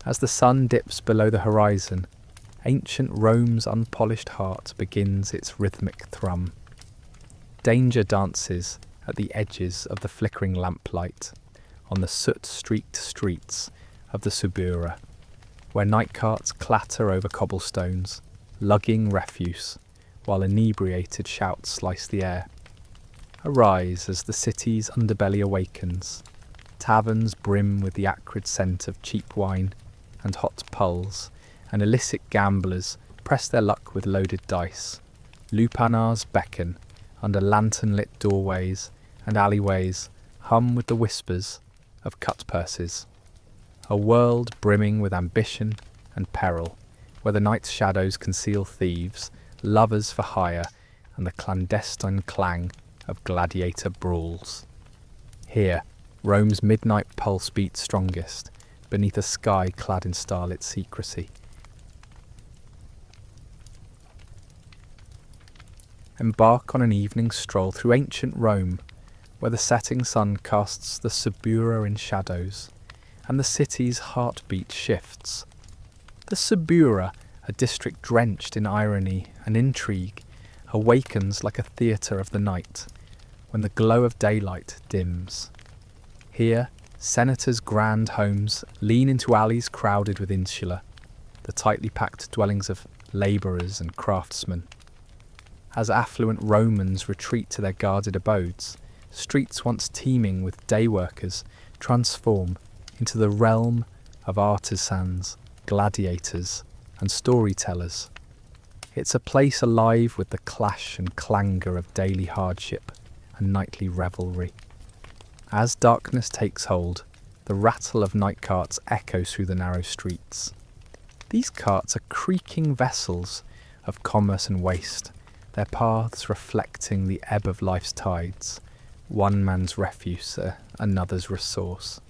As the sun dips below the horizon, ancient Rome's unpolished heart begins its rhythmic thrum. Danger dances at the edges of the flickering lamplight on the soot-streaked streets of the Subura, where night carts clatter over cobblestones, lugging refuse, while inebriated shouts slice the air. Arise as the city's underbelly awakens. Taverns brim with the acrid scent of cheap wine and hot pulls, and illicit gamblers press their luck with loaded dice. Lupanars beckon under lantern-lit doorways, and alleyways hum with the whispers of cut purses. A world brimming with ambition and peril, where the night's shadows conceal thieves, lovers for hire, and the clandestine clang of gladiator brawls. Here, Rome's midnight pulse beats strongest, beneath a sky clad in starlit secrecy. Embark on an evening stroll through ancient Rome, where the setting sun casts the Subura in shadows, and the city's heartbeat shifts. The Subura, a district drenched in irony and intrigue, awakens like a theatre of the night, when the glow of daylight dims. Here, senators' grand homes lean into alleys crowded with insula, the tightly packed dwellings of labourers and craftsmen. As affluent Romans retreat to their guarded abodes, streets once teeming with day workers transform into the realm of artisans, gladiators, and storytellers. It's a place alive with the clash and clangour of daily hardship and nightly revelry. As darkness takes hold, the rattle of night carts echoes through the narrow streets. These carts are creaking vessels of commerce and waste, their paths reflecting the ebb of life's tides, one man's refuse, another's resource.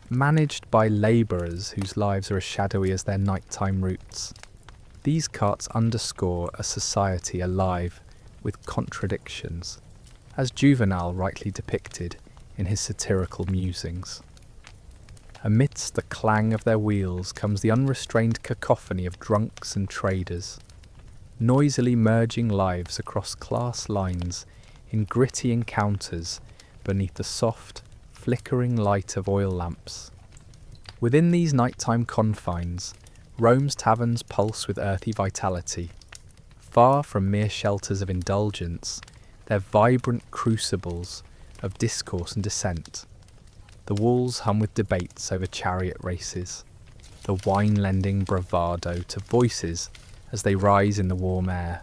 Managed by labourers whose lives are as shadowy as their nighttime routes, these carts underscore a society alive with contradictions, as Juvenal rightly depicted in his satirical musings. Amidst the clang of their wheels comes the unrestrained cacophony of drunks and traders, noisily merging lives across class lines in gritty encounters beneath the soft, flickering light of oil lamps. Within these nighttime confines, Rome's taverns pulse with earthy vitality. Far from mere shelters of indulgence, they're vibrant crucibles of discourse and dissent. The walls hum with debates over chariot races, the wine lending bravado to voices as they rise in the warm air.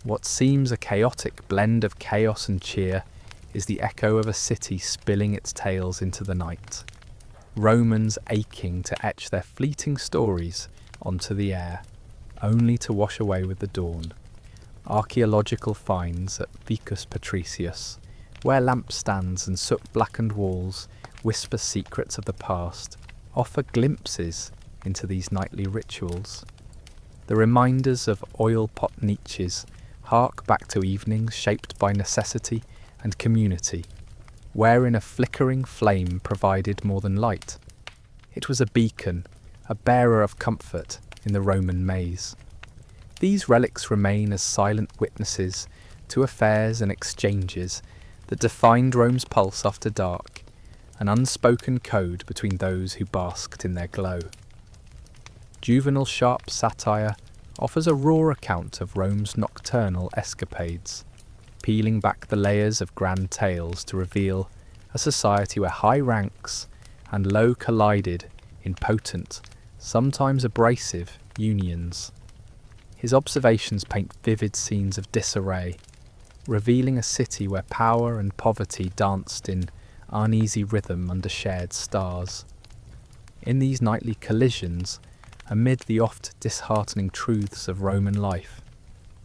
What seems a chaotic blend of chaos and cheer is the echo of a city spilling its tales into the night, Romans aching to etch their fleeting stories onto the air, only to wash away with the dawn. Archaeological finds at Vicus Patricius, where lampstands and soot-blackened walls whisper secrets of the past, offer glimpses into these nightly rituals. The reminders of oil pot niches hark back to evenings shaped by necessity and community, wherein a flickering flame provided more than light. It was a beacon, a bearer of comfort in the Roman maze. These relics remain as silent witnesses to affairs and exchanges that defined Rome's pulse after dark, an unspoken code between those who basked in their glow. Juvenal's sharp satire offers a raw account of Rome's nocturnal escapades, peeling back the layers of grand tales to reveal a society where high ranks and low collided in potent, sometimes abrasive, unions. His observations paint vivid scenes of disarray, revealing a city where power and poverty danced in uneasy rhythm under shared stars. In these nightly collisions, amid the oft disheartening truths of Roman life,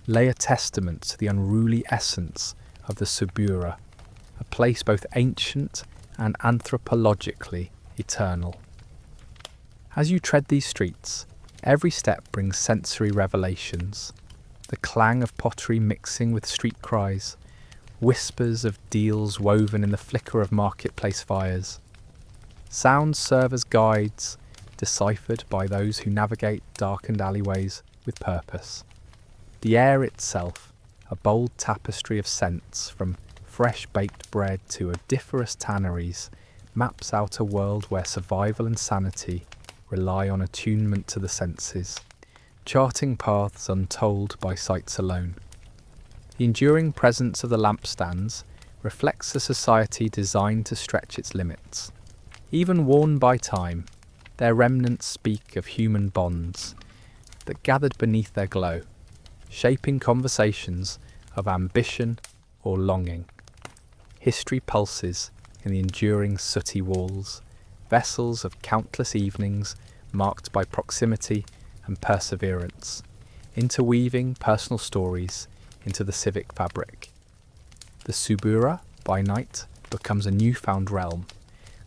lay a testament to the unruly essence of the Subura, a place both ancient and anthropologically eternal. As you tread these streets, every step brings sensory revelations, the clang of pottery mixing with street cries, whispers of deals woven in the flicker of marketplace fires. Sounds serve as guides, deciphered by those who navigate darkened alleyways with purpose. The air itself, a bold tapestry of scents from fresh baked bread to odoriferous tanneries, maps out a world where survival and sanity rely on attunement to the senses, charting paths untold by sights alone. The enduring presence of the lampstands reflects a society designed to stretch its limits. Even worn by time, their remnants speak of human bonds that gathered beneath their glow, shaping conversations of ambition or longing. History pulses in the enduring sooty walls, vessels of countless evenings marked by proximity and perseverance, interweaving personal stories into the civic fabric. The Subura, by night, becomes a newfound realm,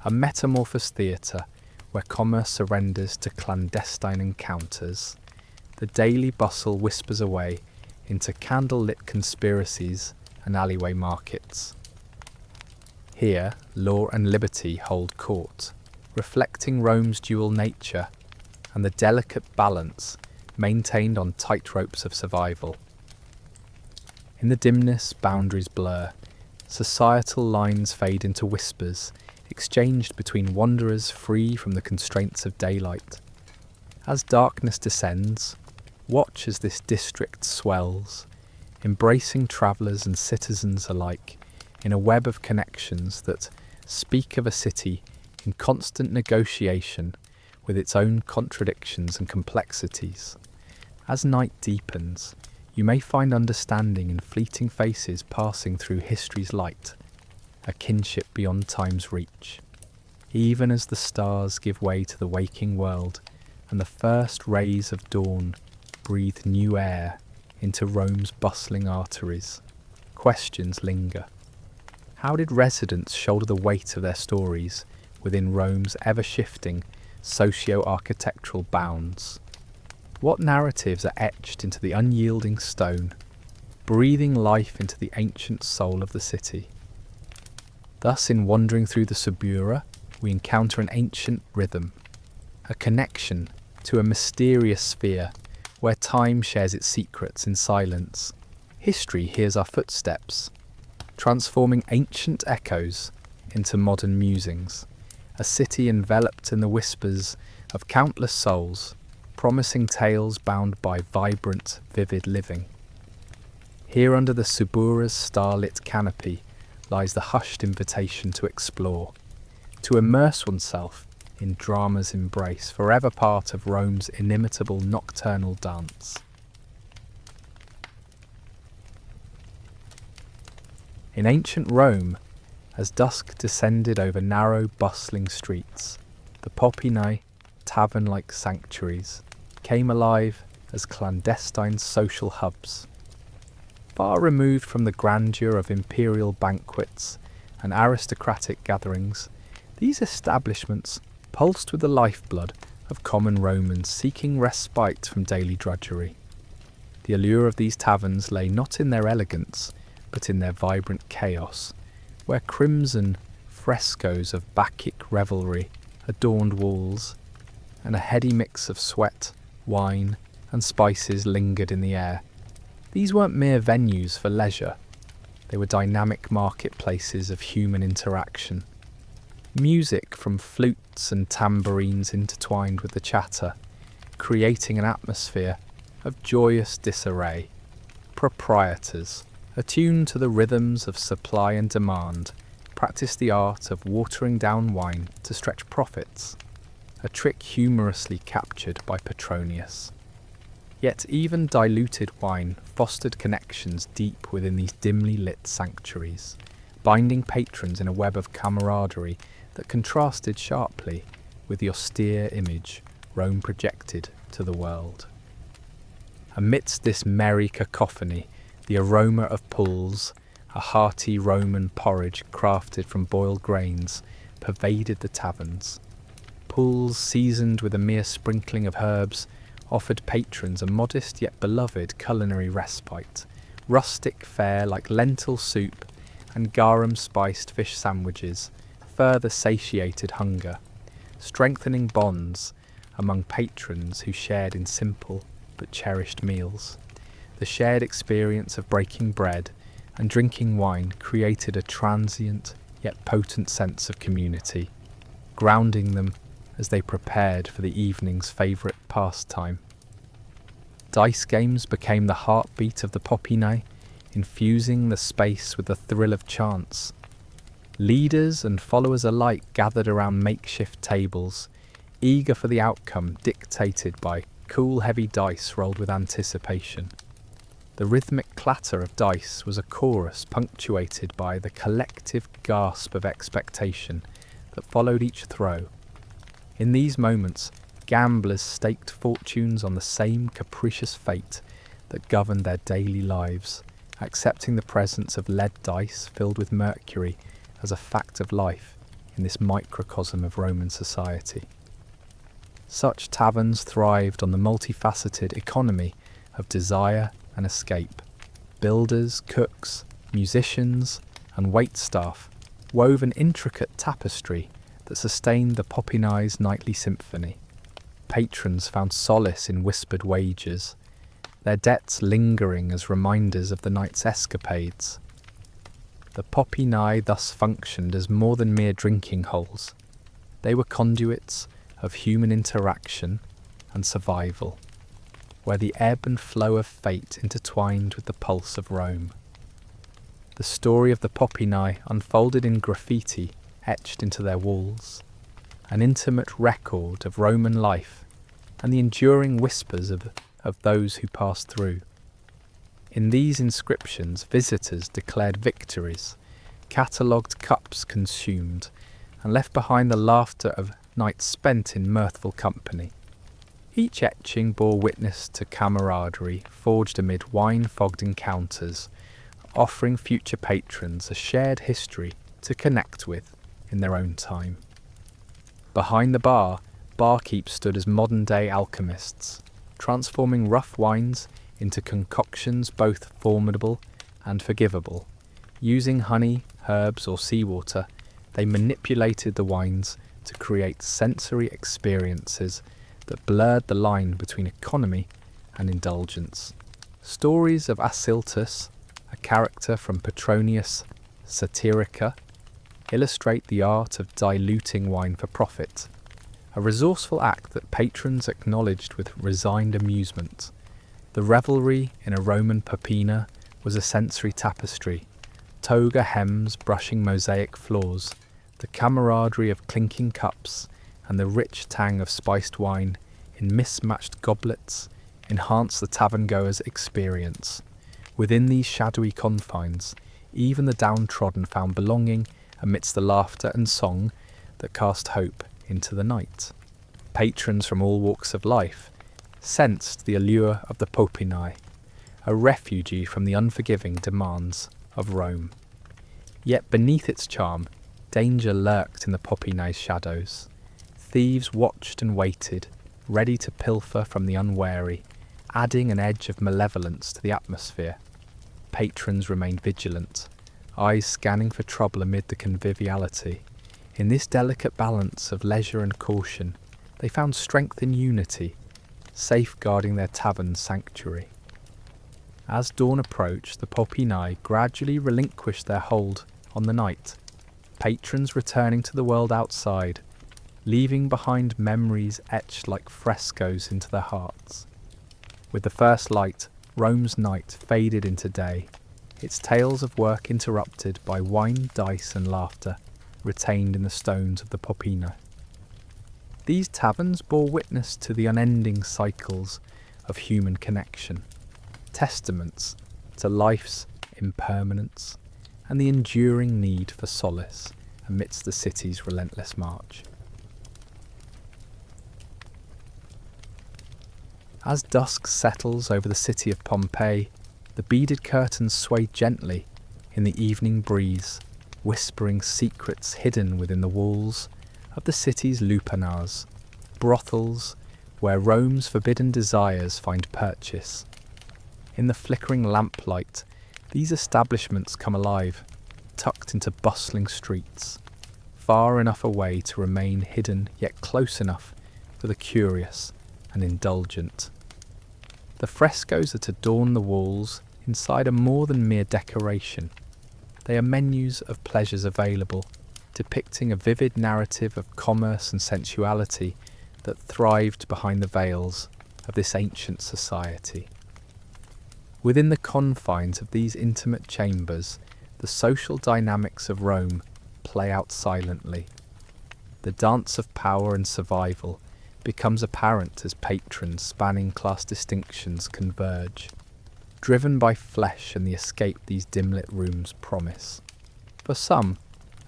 a metamorphosed theatre where commerce surrenders to clandestine encounters. The daily bustle whispers away into candle-lit conspiracies and alleyway markets. Here, law and liberty hold court, reflecting Rome's dual nature and the delicate balance maintained on tightropes of survival. In the dimness, boundaries blur. Societal lines fade into whispers, exchanged between wanderers free from the constraints of daylight. As darkness descends, watch as this district swells, embracing travellers and citizens alike in a web of connections that speak of a city in constant negotiation with its own contradictions and complexities. As night deepens, you may find understanding in fleeting faces passing through history's light, a kinship beyond time's reach. Even as the stars give way to the waking world and the first rays of dawn breathe new air into Rome's bustling arteries, questions linger. How did residents shoulder the weight of their stories within Rome's ever-shifting socio-architectural bounds? What narratives are etched into the unyielding stone, breathing life into the ancient soul of the city? Thus, in wandering through the Subura, we encounter an ancient rhythm, a connection to a mysterious sphere where time shares its secrets in silence. History hears our footsteps, transforming ancient echoes into modern musings, a city enveloped in the whispers of countless souls, promising tales bound by vibrant, vivid living. Here under the Subura's starlit canopy lies the hushed invitation to explore, to immerse oneself in drama's embrace, forever part of Rome's inimitable nocturnal dance. In ancient Rome, as dusk descended over narrow, bustling streets, the popinae, tavern-like sanctuaries, came alive as clandestine social hubs. Far removed from the grandeur of imperial banquets and aristocratic gatherings, these establishments pulsed with the lifeblood of common Romans seeking respite from daily drudgery. The allure of these taverns lay not in their elegance, but in their vibrant chaos, where crimson frescoes of Bacchic revelry adorned walls, and a heady mix of sweat, wine, and spices lingered in the air. These weren't mere venues for leisure, they were dynamic marketplaces of human interaction. Music from flutes and tambourines intertwined with the chatter, creating an atmosphere of joyous disarray. Proprietors, attuned to the rhythms of supply and demand, practiced the art of watering down wine to stretch profits, a trick humorously captured by Petronius. Yet even diluted wine fostered connections deep within these dimly lit sanctuaries, binding patrons in a web of camaraderie that contrasted sharply with the austere image Rome projected to the world. Amidst this merry cacophony, the aroma of pulse, a hearty Roman porridge crafted from boiled grains, pervaded the taverns. Pulse, seasoned with a mere sprinkling of herbs, offered patrons a modest yet beloved culinary respite. Rustic fare like lentil soup and garum-spiced fish sandwiches further satiated hunger, strengthening bonds among patrons who shared in simple but cherished meals. The shared experience of breaking bread and drinking wine created a transient yet potent sense of community, grounding them as they prepared for the evening's favourite pastime. Dice games became the heartbeat of the poppy night, infusing the space with the thrill of chance. Leaders and followers alike gathered around makeshift tables, eager for the outcome dictated by cool, heavy dice rolled with anticipation. The rhythmic clatter of dice was a chorus punctuated by the collective gasp of expectation that followed each throw. In these moments, gamblers staked fortunes on the same capricious fate that governed their daily lives, accepting the presence of lead dice filled with mercury as a fact of life in this microcosm of Roman society. Such taverns thrived on the multifaceted economy of desire and escape. Builders, cooks, musicians, and waitstaff wove an intricate tapestry that sustained the Popinai's nightly symphony. Patrons found solace in whispered wagers, their debts lingering as reminders of the night's escapades. The Popinai thus functioned as more than mere drinking holes. They were conduits of human interaction and survival, where the ebb and flow of fate intertwined with the pulse of Rome. The story of the Popinai unfolded in graffiti etched into their walls, an intimate record of Roman life and the enduring whispers of those who passed through. In these inscriptions, visitors declared victories, catalogued cups consumed, and left behind the laughter of nights spent in mirthful company. Each etching bore witness to camaraderie forged amid wine-fogged encounters, offering future patrons a shared history to connect with in their own time. Behind the bar, barkeeps stood as modern-day alchemists, transforming rough wines into concoctions both formidable and forgivable. Using honey, herbs, or seawater, they manipulated the wines to create sensory experiences that blurred the line between economy and indulgence. Stories of Asiltus, a character from Petronius Satirica, illustrate the art of diluting wine for profit, a resourceful act that patrons acknowledged with resigned amusement. The revelry in a Roman popina was a sensory tapestry, toga hems brushing mosaic floors, the camaraderie of clinking cups, and the rich tang of spiced wine in mismatched goblets enhanced the tavern-goer's experience. Within these shadowy confines, even the downtrodden found belonging amidst the laughter and song that cast hope into the night. Patrons from all walks of life sensed the allure of the Popinai, a refugee from the unforgiving demands of Rome. Yet beneath its charm, danger lurked in the Popinai's shadows. Thieves watched and waited, ready to pilfer from the unwary, adding an edge of malevolence to the atmosphere. Patrons remained vigilant, eyes scanning for trouble amid the conviviality. In this delicate balance of leisure and caution, they found strength in unity, safeguarding their tavern's sanctuary. As dawn approached, the Popinai gradually relinquished their hold on the night, patrons returning to the world outside, leaving behind memories etched like frescoes into their hearts. With the first light, Rome's night faded into day, its tales of work interrupted by wine, dice and laughter retained in the stones of the Popina. These taverns bore witness to the unending cycles of human connection, testaments to life's impermanence and the enduring need for solace amidst the city's relentless march. As dusk settles over the city of Pompeii, the beaded curtains sway gently in the evening breeze, whispering secrets hidden within the walls of the city's lupanars, brothels where Rome's forbidden desires find purchase. In the flickering lamplight, these establishments come alive, tucked into bustling streets, far enough away to remain hidden yet close enough for the curious and indulgent. The frescoes that adorn the walls inside are more than mere decoration. They are menus of pleasures available, depicting a vivid narrative of commerce and sensuality that thrived behind the veils of this ancient society. Within the confines of these intimate chambers, the social dynamics of Rome play out silently. The dance of power and survival becomes apparent as patrons spanning class distinctions converge, driven by flesh and the escape these dim-lit rooms promise. For some,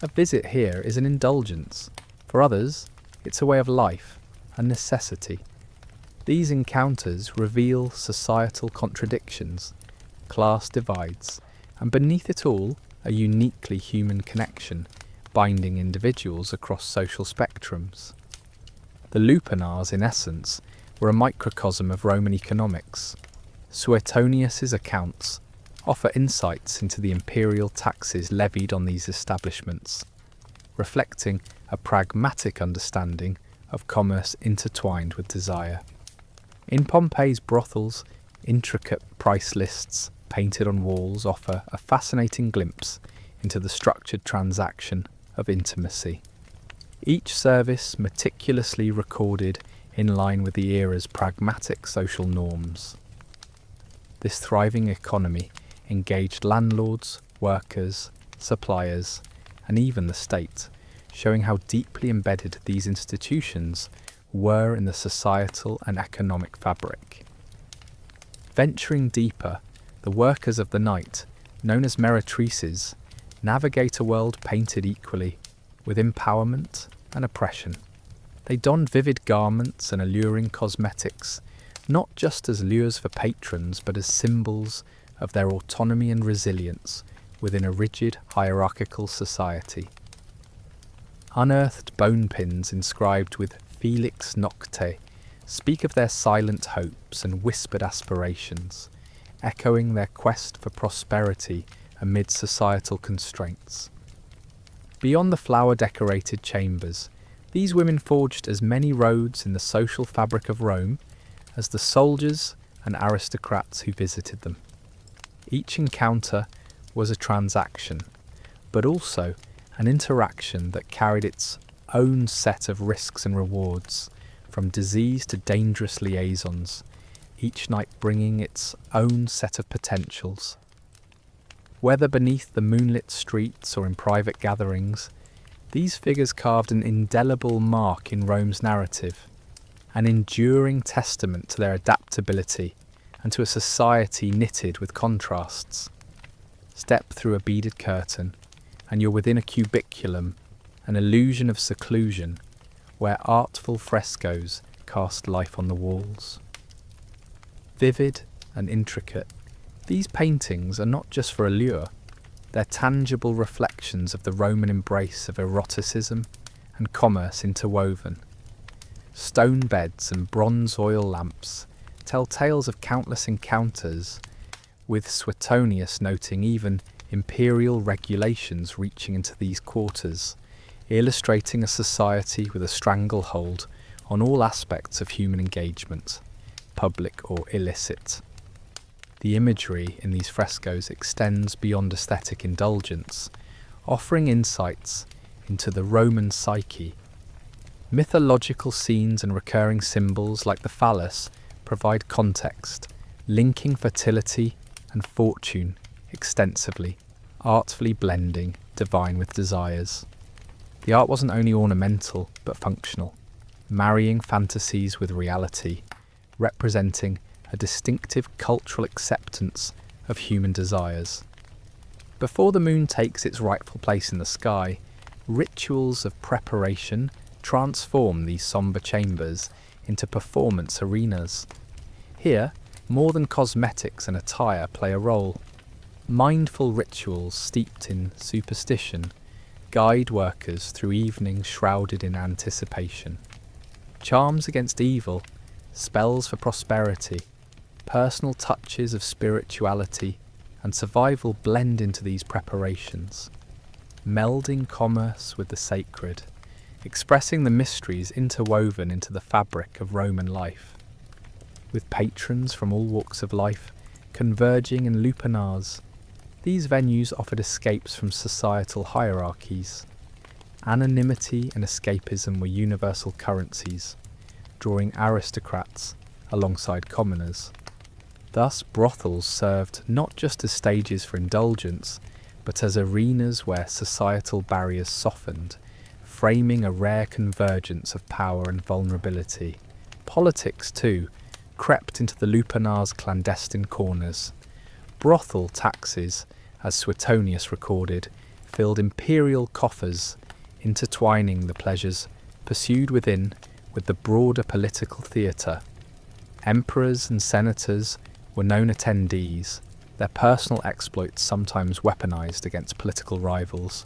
a visit here is an indulgence. For others, it's a way of life, a necessity. These encounters reveal societal contradictions, class divides, and beneath it all, a uniquely human connection, binding individuals across social spectrums. The Lupanars, in essence, were a microcosm of Roman economics. Suetonius's accounts offer insights into the imperial taxes levied on these establishments, reflecting a pragmatic understanding of commerce intertwined with desire. In Pompeii's brothels, intricate price lists painted on walls offer a fascinating glimpse into the structured transaction of intimacy. Each service meticulously recorded in line with the era's pragmatic social norms. This thriving economy engaged landlords, workers, suppliers, and even the state, showing how deeply embedded these institutions were in the societal and economic fabric. Venturing deeper, the workers of the night, known as meretrices, navigate a world painted equally with empowerment and oppression. They donned vivid garments and alluring cosmetics, not just as lures for patrons, but as symbols of their autonomy and resilience within a rigid hierarchical society. Unearthed bone pins inscribed with Felix Nocte speak of their silent hopes and whispered aspirations, echoing their quest for prosperity amid societal constraints. Beyond the flower-decorated chambers, these women forged as many roads in the social fabric of Rome as the soldiers and aristocrats who visited them. Each encounter was a transaction, but also an interaction that carried its own set of risks and rewards, from disease to dangerous liaisons, each night bringing its own set of potentials. Whether beneath the moonlit streets or in private gatherings, these figures carved an indelible mark in Rome's narrative, an enduring testament to their adaptability and to a society knitted with contrasts. Step through a beaded curtain, and you're within a cubiculum, an illusion of seclusion, where artful frescoes cast life on the walls. Vivid and intricate, these paintings are not just for allure, they're tangible reflections of the Roman embrace of eroticism and commerce interwoven. Stone beds and bronze oil lamps tell tales of countless encounters, with Suetonius noting even imperial regulations reaching into these quarters, illustrating a society with a stranglehold on all aspects of human engagement, public or illicit. The imagery in these frescoes extends beyond aesthetic indulgence, offering insights into the Roman psyche. Mythological scenes and recurring symbols like the phallus provide context, linking fertility and fortune extensively, artfully blending divine with desires. The art wasn't only ornamental, but functional, marrying fantasies with reality, representing a distinctive cultural acceptance of human desires. Before the moon takes its rightful place in the sky, rituals of preparation transform these sombre chambers into performance arenas. Here, more than cosmetics and attire play a role. Mindful rituals steeped in superstition guide workers through evenings shrouded in anticipation. Charms against evil, spells for prosperity, personal touches of spirituality and survival blend into these preparations, melding commerce with the sacred, expressing the mysteries interwoven into the fabric of Roman life. With patrons from all walks of life converging in lupanars, these venues offered escapes from societal hierarchies. Anonymity and escapism were universal currencies, drawing aristocrats alongside commoners. Thus, brothels served not just as stages for indulgence, but as arenas where societal barriers softened, framing a rare convergence of power and vulnerability. Politics, too, crept into the lupanar's clandestine corners. Brothel taxes, as Suetonius recorded, filled imperial coffers, intertwining the pleasures pursued within with the broader political theatre. Emperors and senators were known attendees, their personal exploits sometimes weaponized against political rivals,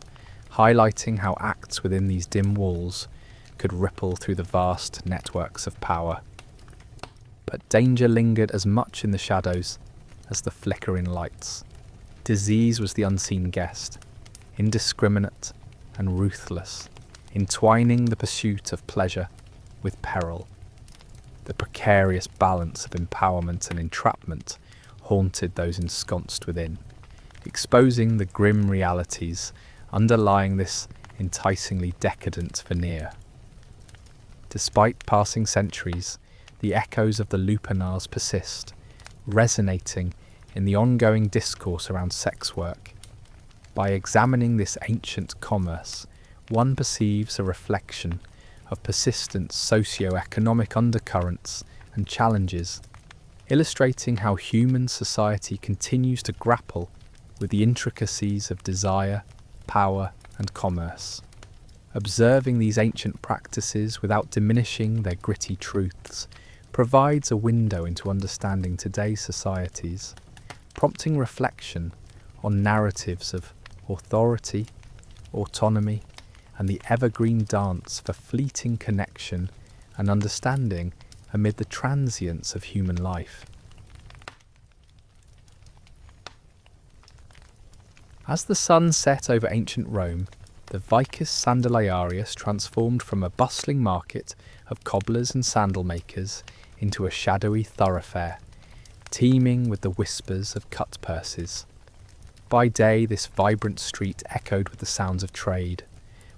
highlighting how acts within these dim walls could ripple through the vast networks of power. But danger lingered as much in the shadows as the flickering lights. Disease was the unseen guest, indiscriminate and ruthless, entwining the pursuit of pleasure with peril. The precarious balance of empowerment and entrapment haunted those ensconced within, exposing the grim realities underlying this enticingly decadent veneer. Despite passing centuries, the echoes of the lupanars persist, resonating in the ongoing discourse around sex work. By examining this ancient commerce, one perceives a reflection of persistent socio-economic undercurrents and challenges, illustrating how human society continues to grapple with the intricacies of desire, power, and commerce. Observing these ancient practices without diminishing their gritty truths provides a window into understanding today's societies, prompting reflection on narratives of authority, autonomy, and the evergreen dance for fleeting connection and understanding amid the transience of human life. As the sun set over ancient Rome, the Vicus Sandalarius transformed from a bustling market of cobblers and sandal makers into a shadowy thoroughfare, teeming with the whispers of cut purses. By day, this vibrant street echoed with the sounds of trade,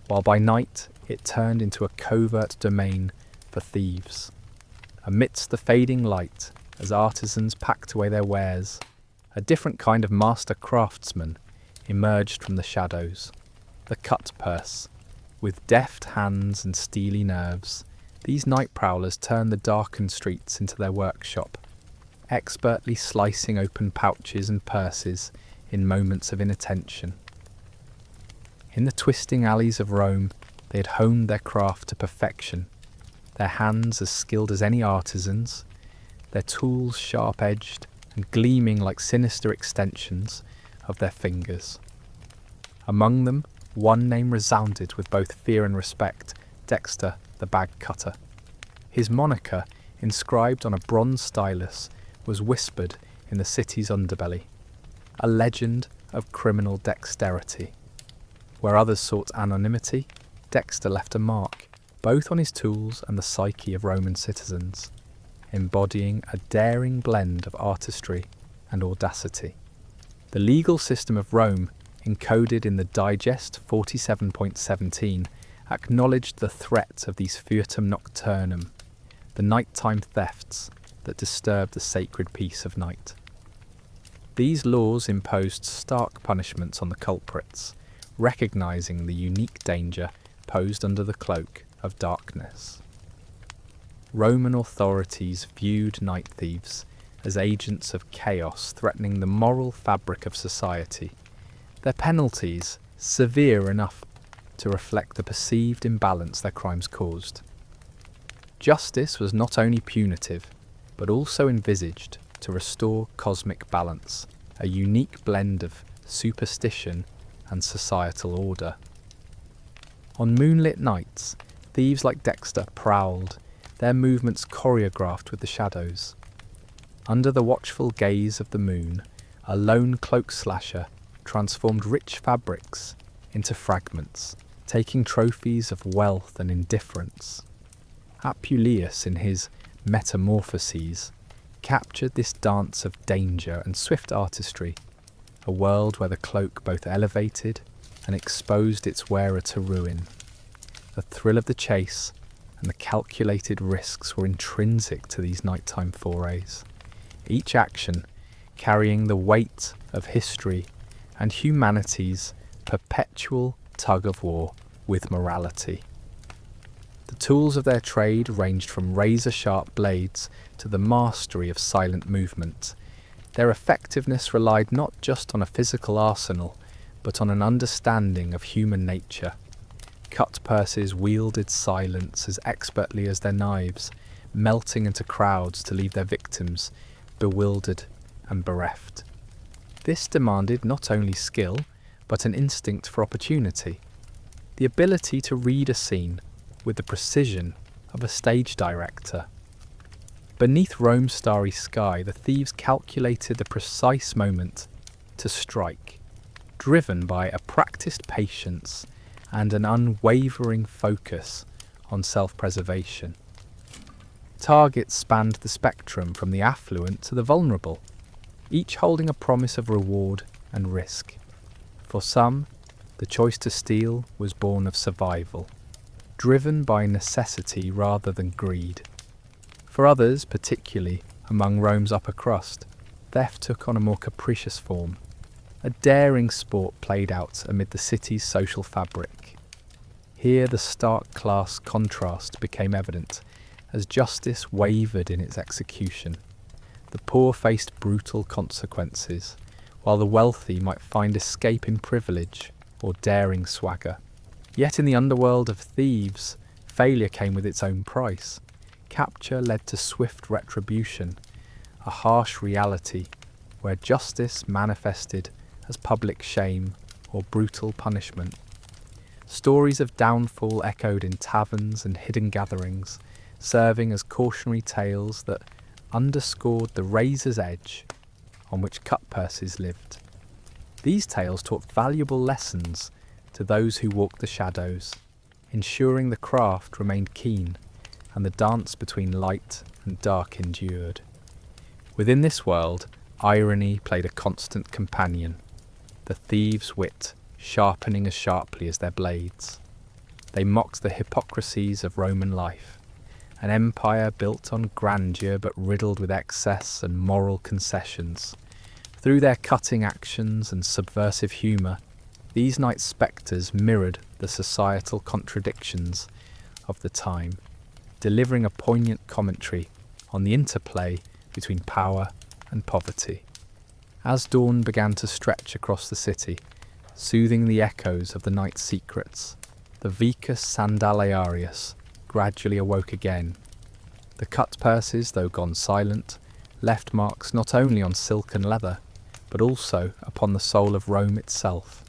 while by night it turned into a covert domain for thieves. Amidst the fading light, as artisans packed away their wares, a different kind of master craftsman emerged from the shadows. The cut purse. With deft hands and steely nerves, these night prowlers turned the darkened streets into their workshop, expertly slicing open pouches and purses in moments of inattention. In the twisting alleys of Rome, they had honed their craft to perfection, their hands as skilled as any artisans, their tools sharp-edged and gleaming like sinister extensions of their fingers. Among them, one name resounded with both fear and respect: Dexter the Bag Cutter. His moniker, inscribed on a bronze stylus, was whispered in the city's underbelly, a legend of criminal dexterity. Where others sought anonymity, Dexter left a mark, both on his tools and the psyche of Roman citizens, embodying a daring blend of artistry and audacity. The legal system of Rome, encoded in the Digest 47.17, acknowledged the threat of these furtum nocturnum, the nighttime thefts that disturbed the sacred peace of night. These laws imposed stark punishments on the culprits, recognizing the unique danger posed under the cloak of darkness. Roman authorities viewed night thieves as agents of chaos threatening the moral fabric of society, their penalties severe enough to reflect the perceived imbalance their crimes caused. Justice was not only punitive, but also envisaged to restore cosmic balance, a unique blend of superstition and societal order. On moonlit nights, thieves like Dexter prowled, their movements choreographed with the shadows. Under the watchful gaze of the moon, a lone cloak slasher transformed rich fabrics into fragments, taking trophies of wealth and indifference. Apuleius, in his Metamorphoses, captured this dance of danger and swift artistry, a world where the cloak both elevated and exposed its wearer to ruin. The thrill of the chase and the calculated risks were intrinsic to these nighttime forays, each action carrying the weight of history and humanity's perpetual tug-of-war with morality. The tools of their trade ranged from razor-sharp blades to the mastery of silent movement. Their effectiveness relied not just on a physical arsenal, but on an understanding of human nature. Cut purses wielded silence as expertly as their knives, melting into crowds to leave their victims bewildered and bereft. This demanded not only skill, but an instinct for opportunity, the ability to read a scene with the precision of a stage director. Beneath Rome's starry sky, the thieves calculated the precise moment to strike, driven by a practiced patience and an unwavering focus on self-preservation. Targets spanned the spectrum from the affluent to the vulnerable, each holding a promise of reward and risk. For some, the choice to steal was born of survival, driven by necessity rather than greed. For others, particularly among Rome's upper crust, theft took on a more capricious form, a daring sport played out amid the city's social fabric. Here the stark class contrast became evident as justice wavered in its execution. The poor faced brutal consequences, while the wealthy might find escape in privilege or daring swagger. Yet in the underworld of Thieves, failure came with its own price. Capture led to swift retribution, a harsh reality where justice manifested as public shame or brutal punishment. Stories of downfall echoed in taverns and hidden gatherings, serving as cautionary tales that underscored the razor's edge on which cut purses lived. These tales taught valuable lessons to those who walked the shadows, ensuring the craft remained keen and the dance between light and dark endured. Within this world, irony played a constant companion, the thieves' wit sharpening as sharply as their blades. They mocked the hypocrisies of Roman life, an empire built on grandeur but riddled with excess and moral concessions. Through their cutting actions and subversive humour, these night spectres mirrored the societal contradictions of the time, delivering a poignant commentary on the interplay between power and poverty. As dawn began to stretch across the city, soothing the echoes of the night's secrets, the Vicus Sandalarius gradually awoke again. The cut purses, though gone silent, left marks not only on silk and leather, but also upon the soul of Rome itself.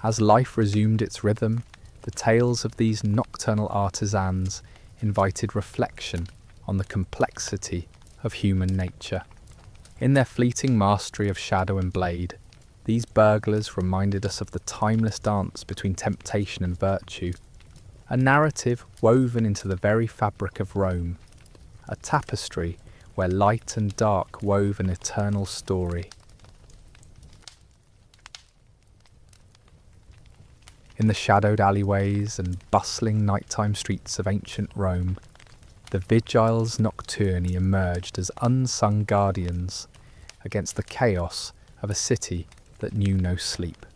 As life resumed its rhythm, the tales of these nocturnal artisans invited reflection on the complexity of human nature. In their fleeting mastery of shadow and blade, these burglars reminded us of the timeless dance between temptation and virtue, a narrative woven into the very fabric of Rome, a tapestry where light and dark wove an eternal story. In the shadowed alleyways and bustling nighttime streets of ancient Rome, the vigiles nocturni emerged as unsung guardians against the chaos of a city that knew no sleep.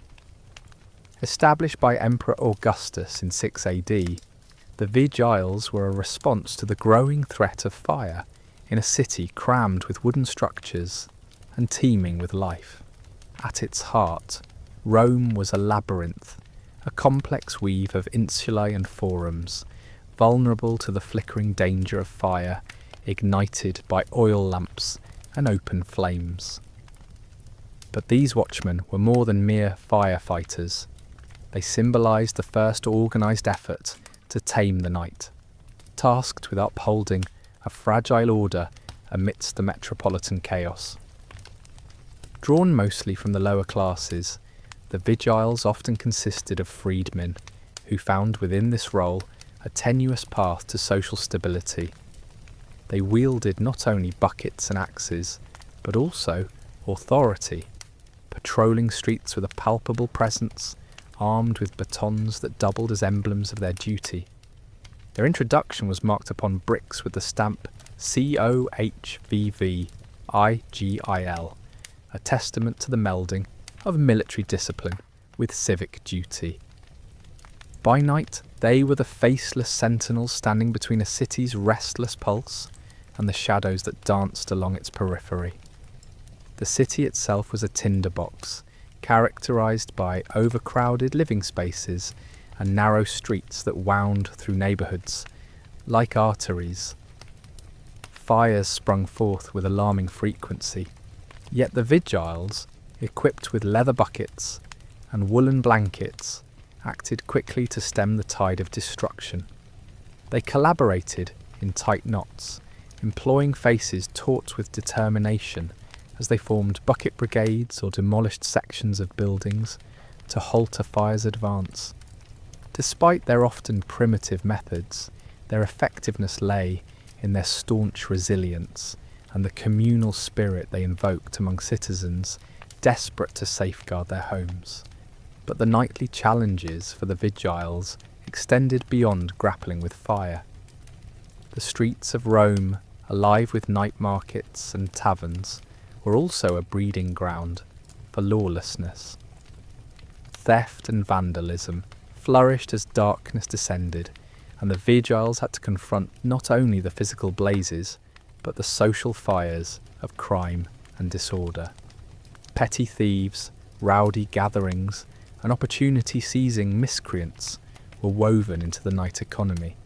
Established by Emperor Augustus in 6 AD, the vigiles were a response to the growing threat of fire in a city crammed with wooden structures and teeming with life. At its heart, Rome was a labyrinth, a complex weave of insulae and forums, vulnerable to the flickering danger of fire, ignited by oil lamps and open flames. But these watchmen were more than mere firefighters. They symbolised the first organised effort to tame the night, tasked with upholding a fragile order amidst the metropolitan chaos. Drawn mostly from the lower classes, the vigiles often consisted of freedmen, who found within this role a tenuous path to social stability. They wielded not only buckets and axes, but also authority, patrolling streets with a palpable presence, armed with batons that doubled as emblems of their duty. Their introduction was marked upon bricks with the stamp COHVVIGIL, a testament to the melding of military discipline with civic duty. By night, they were the faceless sentinels standing between a city's restless pulse and the shadows that danced along its periphery. The city itself was a tinderbox, characterised by overcrowded living spaces and narrow streets that wound through neighbourhoods like arteries. Fires sprung forth with alarming frequency, yet the vigiles, equipped with leather buckets and woolen blankets, acted quickly to stem the tide of destruction. They collaborated in tight knots, employing faces taut with determination as they formed bucket brigades or demolished sections of buildings to halt a fire's advance. Despite their often primitive methods, their effectiveness lay in their staunch resilience and the communal spirit they invoked among citizens desperate to safeguard their homes. But the nightly challenges for the vigiles extended beyond grappling with fire. The streets of Rome, alive with night markets and taverns, were also a breeding ground for lawlessness. Theft and vandalism flourished as darkness descended, and the vigiles had to confront not only the physical blazes, but the social fires of crime and disorder. Petty thieves, rowdy gatherings, and opportunity-seizing miscreants were woven into the night economy.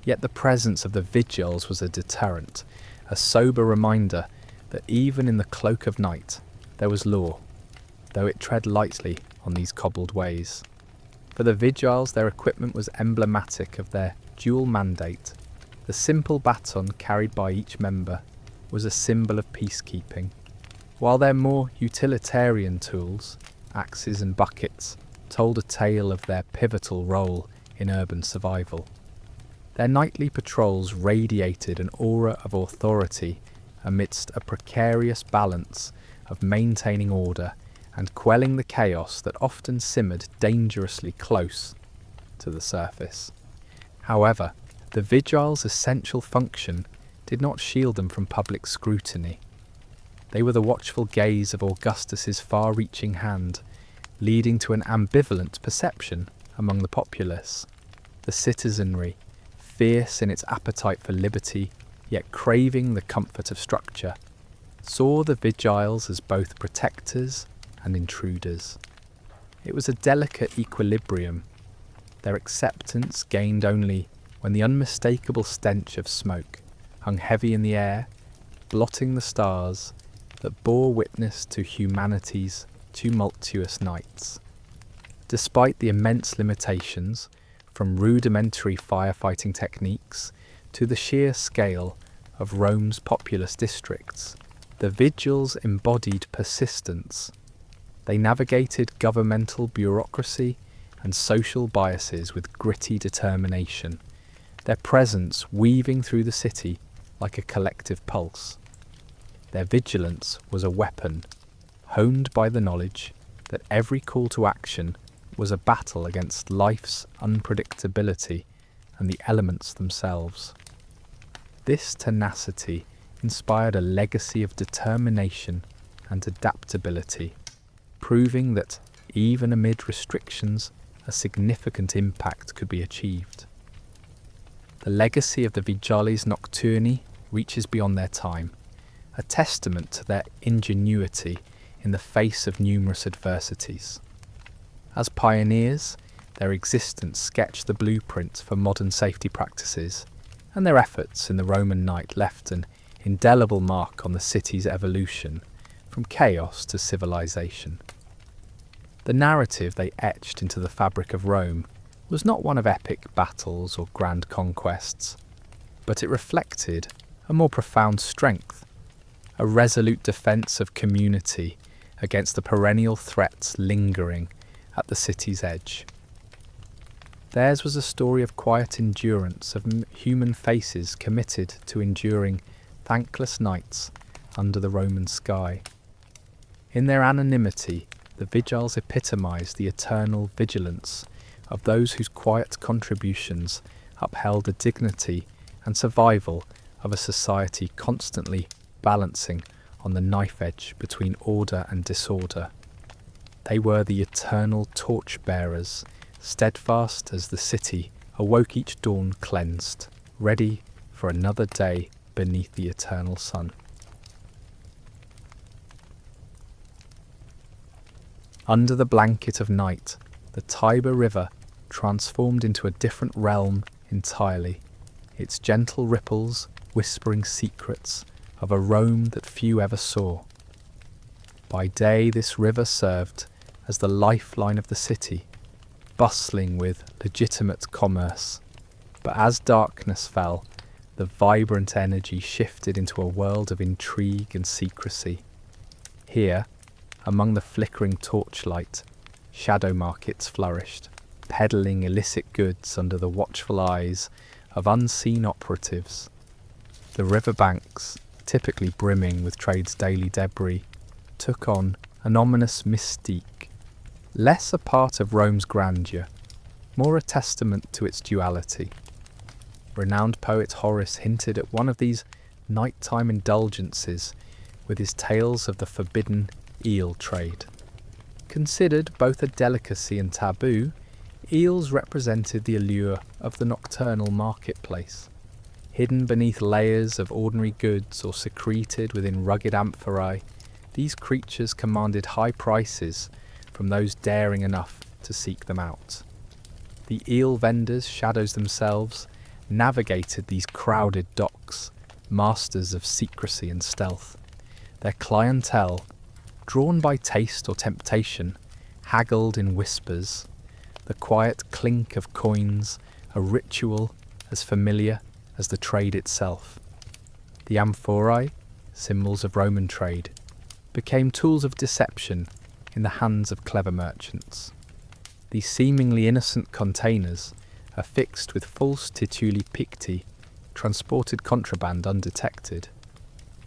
Yet the presence of the vigiles was a deterrent, a sober reminder that even in the cloak of night there was law, though it tread lightly on these cobbled ways. For the vigiles, their equipment was emblematic of their dual mandate. The simple baton carried by each member was a symbol of peacekeeping, while their more utilitarian tools, axes and buckets, told a tale of their pivotal role in urban survival. Their nightly patrols radiated an aura of authority amidst a precarious balance of maintaining order and quelling the chaos that often simmered dangerously close to the surface. However, the vigiles' essential function did not shield them from public scrutiny. They were the watchful gaze of Augustus's far-reaching hand, leading to an ambivalent perception among the populace. The citizenry, fierce in its appetite for liberty, yet craving the comfort of structure, saw the vigiles as both protectors and intruders. It was a delicate equilibrium, their acceptance gained only when the unmistakable stench of smoke hung heavy in the air, blotting the stars that bore witness to humanity's tumultuous nights. Despite the immense limitations, from rudimentary firefighting techniques to the sheer scale of Rome's populous districts, the vigiles embodied persistence. They navigated governmental bureaucracy and social biases with gritty determination, their presence weaving through the city like a collective pulse. Their vigilance was a weapon, honed by the knowledge that every call to action was a battle against life's unpredictability and the elements themselves. This tenacity inspired a legacy of determination and adaptability, proving that even amid restrictions, a significant impact could be achieved. The legacy of the Vigiles Nocturni reaches beyond their time, a testament to their ingenuity in the face of numerous adversities. As pioneers, their existence sketched the blueprint for modern safety practices, and their efforts in the Roman night left an indelible mark on the city's evolution from chaos to civilization. The narrative they etched into the fabric of Rome was not one of epic battles or grand conquests, but it reflected a more profound strength, a resolute defence of community against the perennial threats lingering at the city's edge. Theirs was a story of quiet endurance, of human faces committed to enduring thankless nights under the Roman sky. In their anonymity, the Vigiles epitomised the eternal vigilance of those whose quiet contributions upheld the dignity and survival of a society constantly balancing on the knife edge between order and disorder. They were the eternal torch-bearers, steadfast as the city awoke each dawn cleansed, ready for another day beneath the eternal sun. Under the blanket of night, the Tiber River transformed into a different realm entirely, its gentle ripples whispering secrets of a Rome that few ever saw. By day this river served as the lifeline of the city, bustling with legitimate commerce, but as darkness fell, the vibrant energy shifted into a world of intrigue and secrecy. Here, among the flickering torchlight, shadow markets flourished, peddling illicit goods under the watchful eyes of unseen operatives. The riverbanks, typically brimming with trade's daily debris, took on an ominous mystique, less a part of Rome's grandeur, more a testament to its duality. Renowned poet Horace hinted at one of these nighttime indulgences with his tales of the forbidden eel trade. Considered both a delicacy and taboo, eels represented the allure of the nocturnal marketplace. Hidden beneath layers of ordinary goods or secreted within rugged amphorae, these creatures commanded high prices from those daring enough to seek them out. The eel vendors, shadows themselves, navigated these crowded docks, masters of secrecy and stealth. Their clientele, drawn by taste or temptation, haggled in whispers, the quiet clink of coins, a ritual as familiar as the trade itself. The amphorae, symbols of Roman trade, became tools of deception in the hands of clever merchants. These seemingly innocent containers, affixed with false tituli picti, transported contraband undetected.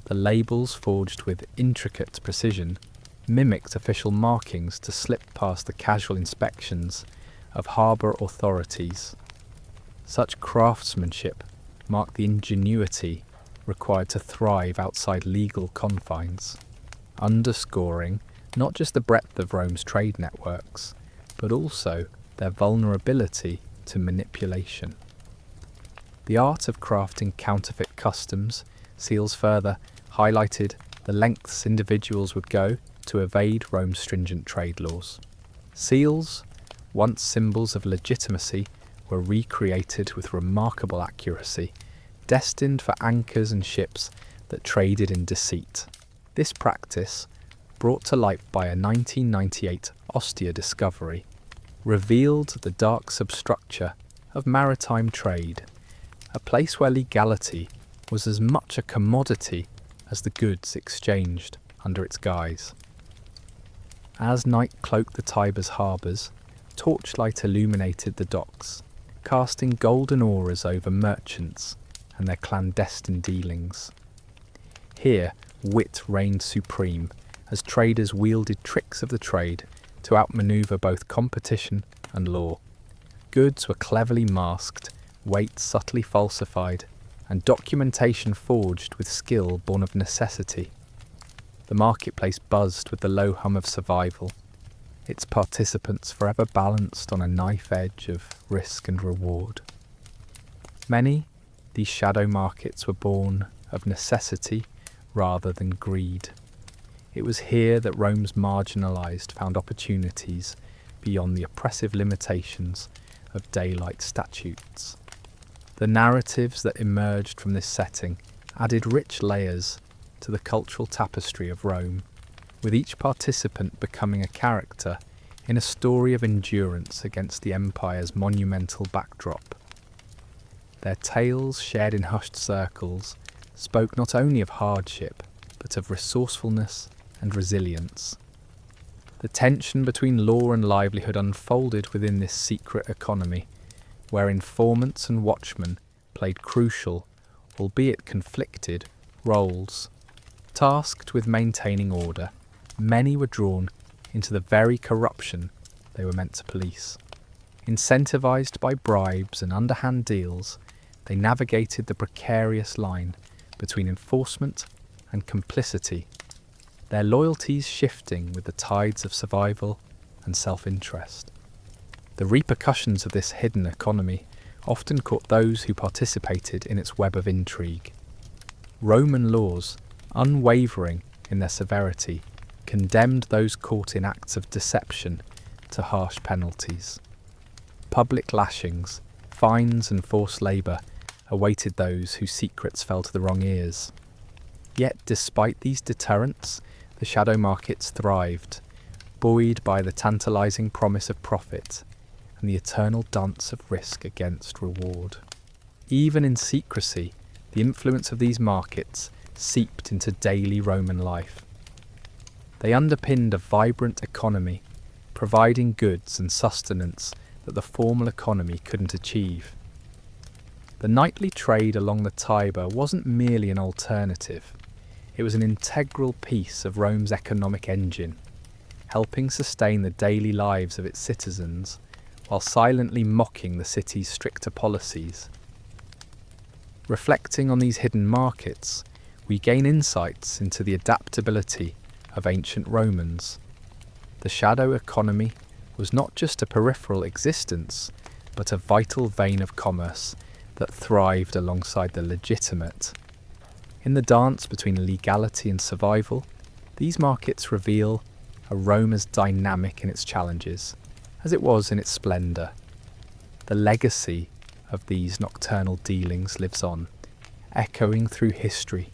The labels, forged with intricate precision, mimicked official markings to slip past the casual inspections of harbour authorities. Such craftsmanship marked the ingenuity required to thrive outside legal confines, underscoring not just the breadth of Rome's trade networks, but also their vulnerability to manipulation. The art of crafting counterfeit customs seals further highlighted the lengths individuals would go to evade Rome's stringent trade laws. Seals, once symbols of legitimacy, were recreated with remarkable accuracy, destined for anchors and ships that traded in deceit. This practice, brought to light by a 1998 Ostia discovery, revealed the dark substructure of maritime trade, a place where legality was as much a commodity as the goods exchanged under its guise. As night cloaked the Tiber's harbours, torchlight illuminated the docks, casting golden auras over merchants and their clandestine dealings. Here, wit reigned supreme as traders wielded tricks of the trade to outmaneuver both competition and law. Goods were cleverly masked, weights subtly falsified, and documentation forged with skill born of necessity. The marketplace buzzed with the low hum of survival, its participants forever balanced on a knife edge of risk and reward. Many, these shadow markets were born of necessity rather than greed. It was here that Rome's marginalised found opportunities beyond the oppressive limitations of daylight statutes. The narratives that emerged from this setting added rich layers to the cultural tapestry of Rome, with each participant becoming a character in a story of endurance against the empire's monumental backdrop. Their tales, shared in hushed circles, spoke not only of hardship, but of resourcefulness and resilience. The tension between law and livelihood unfolded within this secret economy, where informants and watchmen played crucial, albeit conflicted, roles. Tasked with maintaining order, many were drawn into the very corruption they were meant to police. Incentivized by bribes and underhand deals, they navigated the precarious line between enforcement and complicity, their loyalties shifting with the tides of survival and self-interest. The repercussions of this hidden economy often caught those who participated in its web of intrigue. Roman laws, unwavering in their severity, condemned those caught in acts of deception to harsh penalties. Public lashings, fines and forced labour awaited those whose secrets fell to the wrong ears. Yet despite these deterrents, the shadow markets thrived, buoyed by the tantalising promise of profit and the eternal dance of risk against reward. Even in secrecy, the influence of these markets seeped into daily Roman life. They underpinned a vibrant economy, providing goods and sustenance that the formal economy couldn't achieve. The nightly trade along the Tiber wasn't merely an alternative, it was an integral piece of Rome's economic engine, helping sustain the daily lives of its citizens while silently mocking the city's stricter policies. Reflecting on these hidden markets, we gain insights into the adaptability of ancient Romans. The shadow economy was not just a peripheral existence, but a vital vein of commerce that thrived alongside the legitimate. In the dance between legality and survival, these markets reveal a Rome as dynamic in its challenges as it was in its splendour. The legacy of these nocturnal dealings lives on, echoing through history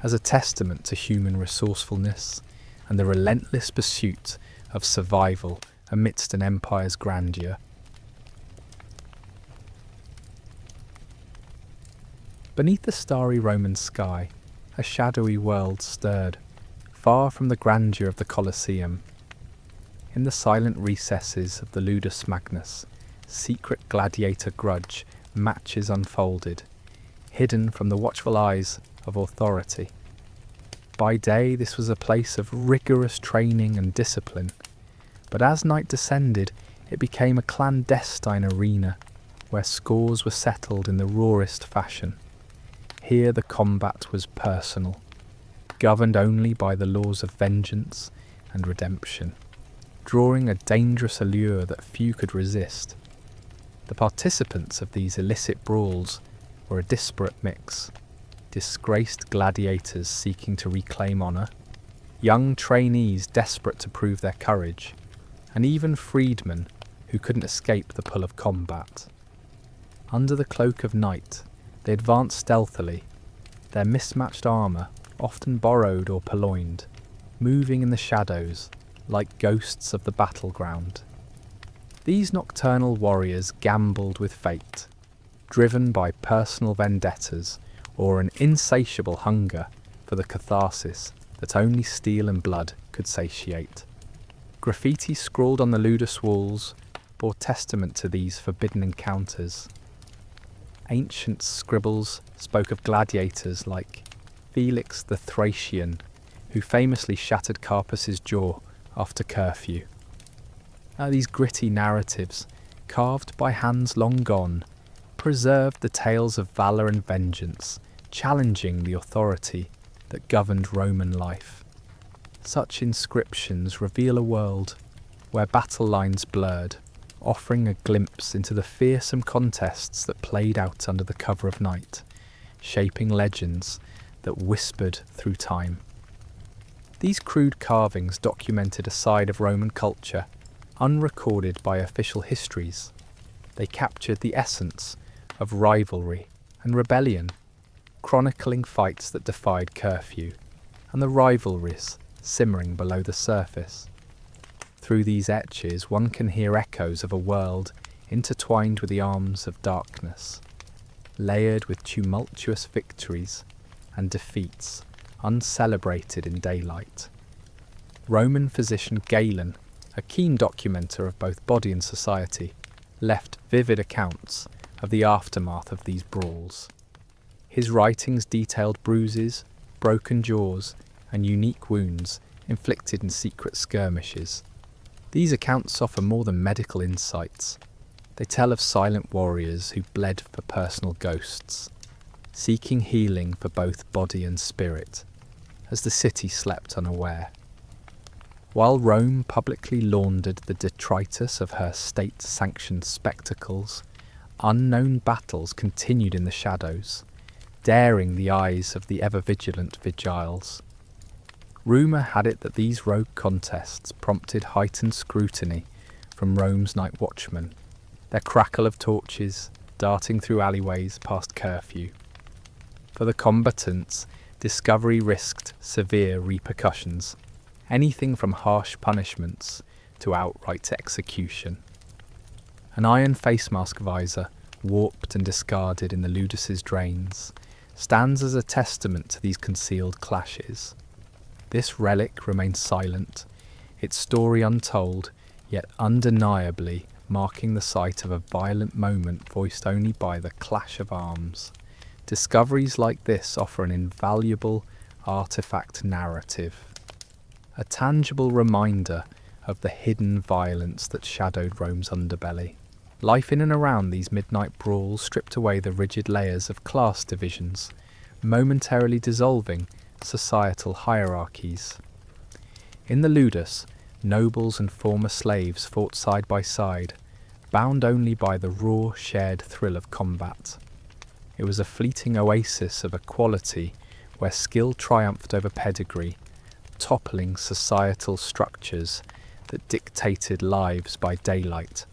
as a testament to human resourcefulness and the relentless pursuit of survival amidst an empire's grandeur. Beneath the starry Roman sky, a shadowy world stirred, far from the grandeur of the Colosseum. In the silent recesses of the Ludus Magnus, secret gladiator grudge matches unfolded, hidden from the watchful eyes of authority. By day this was a place of rigorous training and discipline, but as night descended it became a clandestine arena where scores were settled in the rawest fashion. Here the combat was personal, governed only by the laws of vengeance and redemption, drawing a dangerous allure that few could resist. The participants of these illicit brawls were a disparate mix: disgraced gladiators seeking to reclaim honour, young trainees desperate to prove their courage, and even freedmen who couldn't escape the pull of combat. Under the cloak of night, they advanced stealthily, their mismatched armour often borrowed or purloined, moving in the shadows like ghosts of the battleground. These nocturnal warriors gambled with fate, driven by personal vendettas or an insatiable hunger for the catharsis that only steel and blood could satiate. Graffiti scrawled on the Ludus walls bore testament to these forbidden encounters. Ancient scribbles spoke of gladiators like Felix the Thracian, who famously shattered Carpus's jaw after curfew. These gritty narratives, carved by hands long gone, preserved the tales of valour and vengeance, challenging the authority that governed Roman life. Such inscriptions reveal a world where battle lines blurred, offering a glimpse into the fearsome contests that played out under the cover of night, shaping legends that whispered through time. These crude carvings documented a side of Roman culture unrecorded by official histories. They captured the essence of rivalry and rebellion, chronicling fights that defied curfew, and the rivalries simmering below the surface. Through these etches one can hear echoes of a world intertwined with the arms of darkness, layered with tumultuous victories and defeats uncelebrated in daylight. Roman physician Galen, a keen documenter of both body and society, left vivid accounts of the aftermath of these brawls. His writings detailed bruises, broken jaws, and unique wounds inflicted in secret skirmishes. These accounts offer more than medical insights. They tell of silent warriors who bled for personal ghosts, seeking healing for both body and spirit, as the city slept unaware. While Rome publicly laundered the detritus of her state-sanctioned spectacles, unknown battles continued in the shadows, daring the eyes of the ever-vigilant vigiles. Rumour had it that these rogue contests prompted heightened scrutiny from Rome's night watchmen, their crackle of torches darting through alleyways past curfew. For the combatants, discovery risked severe repercussions, anything from harsh punishments to outright execution. An iron face mask visor, warped and discarded in the Ludus's drains, stands as a testament to these concealed clashes. This relic remains silent, its story untold, yet undeniably marking the site of a violent moment voiced only by the clash of arms. Discoveries like this offer an invaluable artifact narrative, a tangible reminder of the hidden violence that shadowed Rome's underbelly. Life in and around these midnight brawls stripped away the rigid layers of class divisions, momentarily dissolving societal hierarchies. In the Ludus, nobles and former slaves fought side by side, bound only by the raw, shared thrill of combat. It was a fleeting oasis of equality where skill triumphed over pedigree, toppling societal structures that dictated lives by daylight.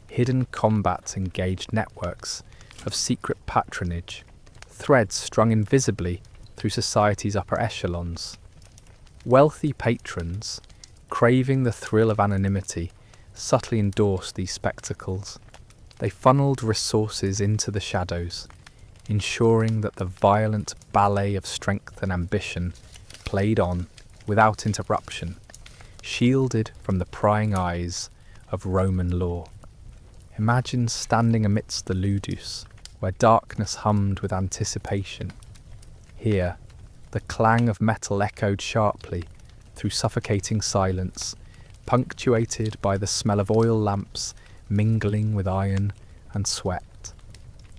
Hidden combat engaged networks of secret patronage, threads strung invisibly through society's upper echelons. Wealthy patrons, craving the thrill of anonymity, subtly endorsed these spectacles. They funneled resources into the shadows, ensuring that the violent ballet of strength and ambition played on without interruption, shielded from the prying eyes of Roman law. Imagine standing amidst the Ludus, where darkness hummed with anticipation. Here, the clang of metal echoed sharply through suffocating silence, punctuated by the smell of oil lamps mingling with iron and sweat.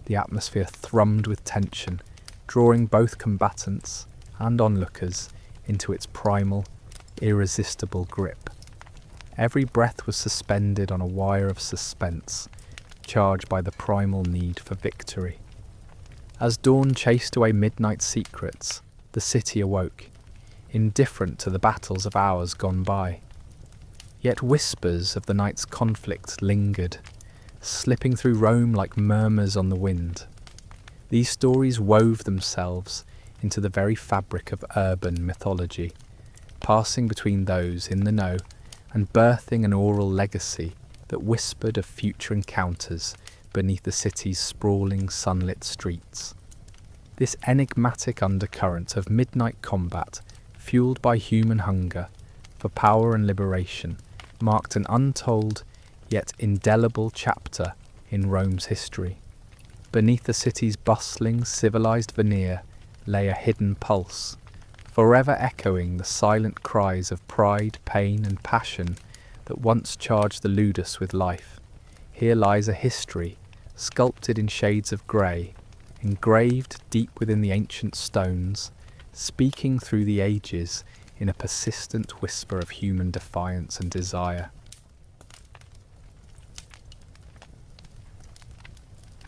The atmosphere thrummed with tension, drawing both combatants and onlookers into its primal, irresistible grip. Every breath was suspended on a wire of suspense, charged by the primal need for victory. As dawn chased away midnight secrets, the city awoke, indifferent to the battles of hours gone by. Yet whispers of the night's conflict lingered, slipping through Rome like murmurs on the wind. These stories wove themselves into the very fabric of urban mythology, passing between those in the know and birthing an oral legacy that whispered of future encounters beneath the city's sprawling sunlit streets. This enigmatic undercurrent of midnight combat, fueled by human hunger for power and liberation, marked an untold yet indelible chapter in Rome's history. Beneath the city's bustling, civilized veneer lay a hidden pulse, forever echoing the silent cries of pride, pain, and passion that once charged the Ludus with life. Here lies a history, sculpted in shades of grey, engraved deep within the ancient stones, speaking through the ages in a persistent whisper of human defiance and desire.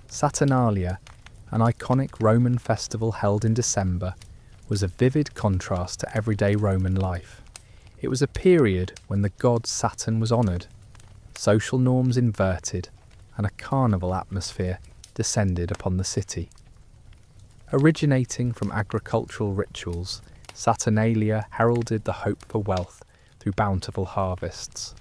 Saturnalia, an iconic Roman festival held in December, was a vivid contrast to everyday Roman life. It was a period when the god Saturn was honoured, social norms inverted, and a carnival atmosphere descended upon the city. Originating from agricultural rituals, Saturnalia heralded the hope for wealth through bountiful harvests.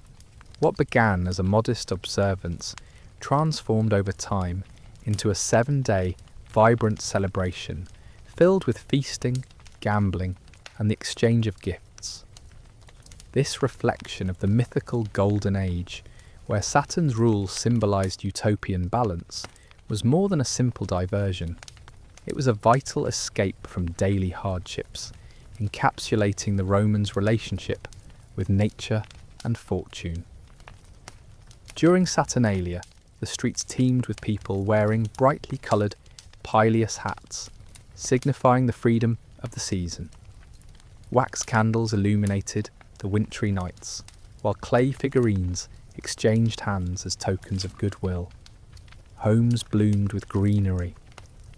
What began as a modest observance transformed over time into a 7-day, vibrant celebration filled with feasting, gambling, and the exchange of gifts. This reflection of the mythical Golden Age, where Saturn's rule symbolised utopian balance, was more than a simple diversion. It was a vital escape from daily hardships, encapsulating the Romans' relationship with nature and fortune. During Saturnalia, the streets teemed with people wearing brightly coloured pileus hats, signifying the freedom of the season. Wax candles illuminated the wintry nights, while clay figurines exchanged hands as tokens of goodwill. Homes bloomed with greenery,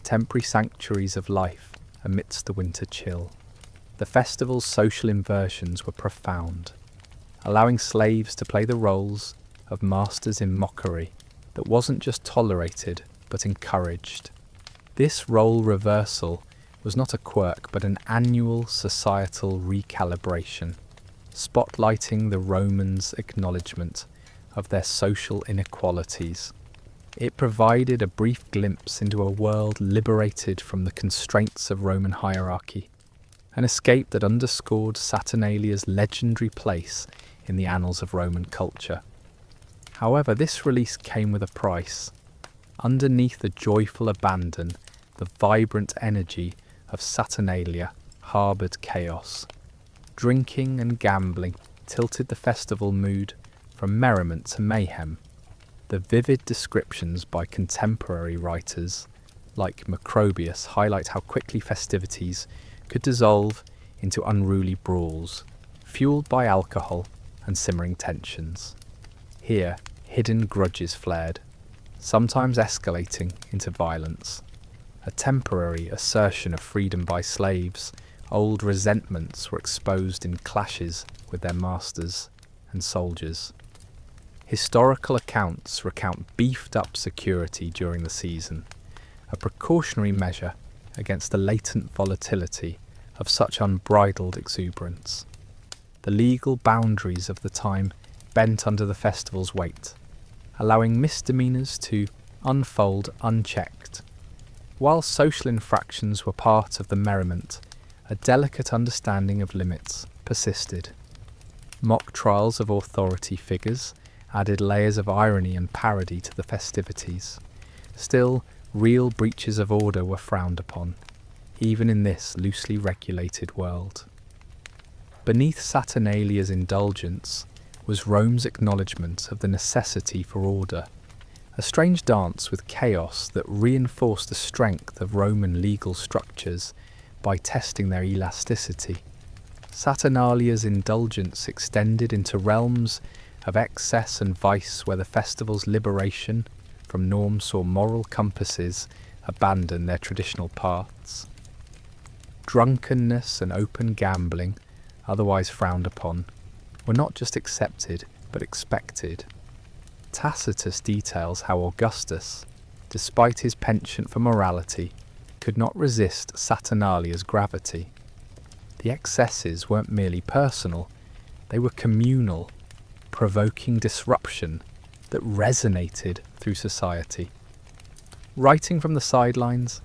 temporary sanctuaries of life amidst the winter chill. The festival's social inversions were profound, allowing slaves to play the roles of masters in mockery that wasn't just tolerated but encouraged. This role reversal was not a quirk but an annual societal recalibration, spotlighting the Romans' acknowledgement of their social inequalities. It provided a brief glimpse into a world liberated from the constraints of Roman hierarchy, an escape that underscored Saturnalia's legendary place in the annals of Roman culture. However, this release came with a price. Underneath the joyful abandon, the vibrant energy of Saturnalia harboured chaos. Drinking and gambling tilted the festival mood from merriment to mayhem. The vivid descriptions by contemporary writers like Macrobius highlight how quickly festivities could dissolve into unruly brawls, fueled by alcohol and simmering tensions. Here, hidden grudges flared, sometimes escalating into violence. A temporary assertion of freedom by slaves, old resentments were exposed in clashes with their masters and soldiers. Historical accounts recount beefed-up security during the season, a precautionary measure against the latent volatility of such unbridled exuberance. The legal boundaries of the time bent under the festival's weight, allowing misdemeanours to unfold unchecked. While social infractions were part of the merriment, a delicate understanding of limits persisted. Mock trials of authority figures added layers of irony and parody to the festivities. Still, real breaches of order were frowned upon, even in this loosely regulated world. Beneath Saturnalia's indulgence was Rome's acknowledgement of the necessity for order, a strange dance with chaos that reinforced the strength of Roman legal structures by testing their elasticity. Saturnalia's indulgence extended into realms of excess and vice where the festival's liberation from norms saw moral compasses abandon their traditional paths. Drunkenness and open gambling, otherwise frowned upon, were not just accepted but expected. Tacitus details how Augustus, despite his penchant for morality, could not resist Saturnalia's gravity. The excesses weren't merely personal, they were communal, provoking disruption that resonated through society. Writing from the sidelines,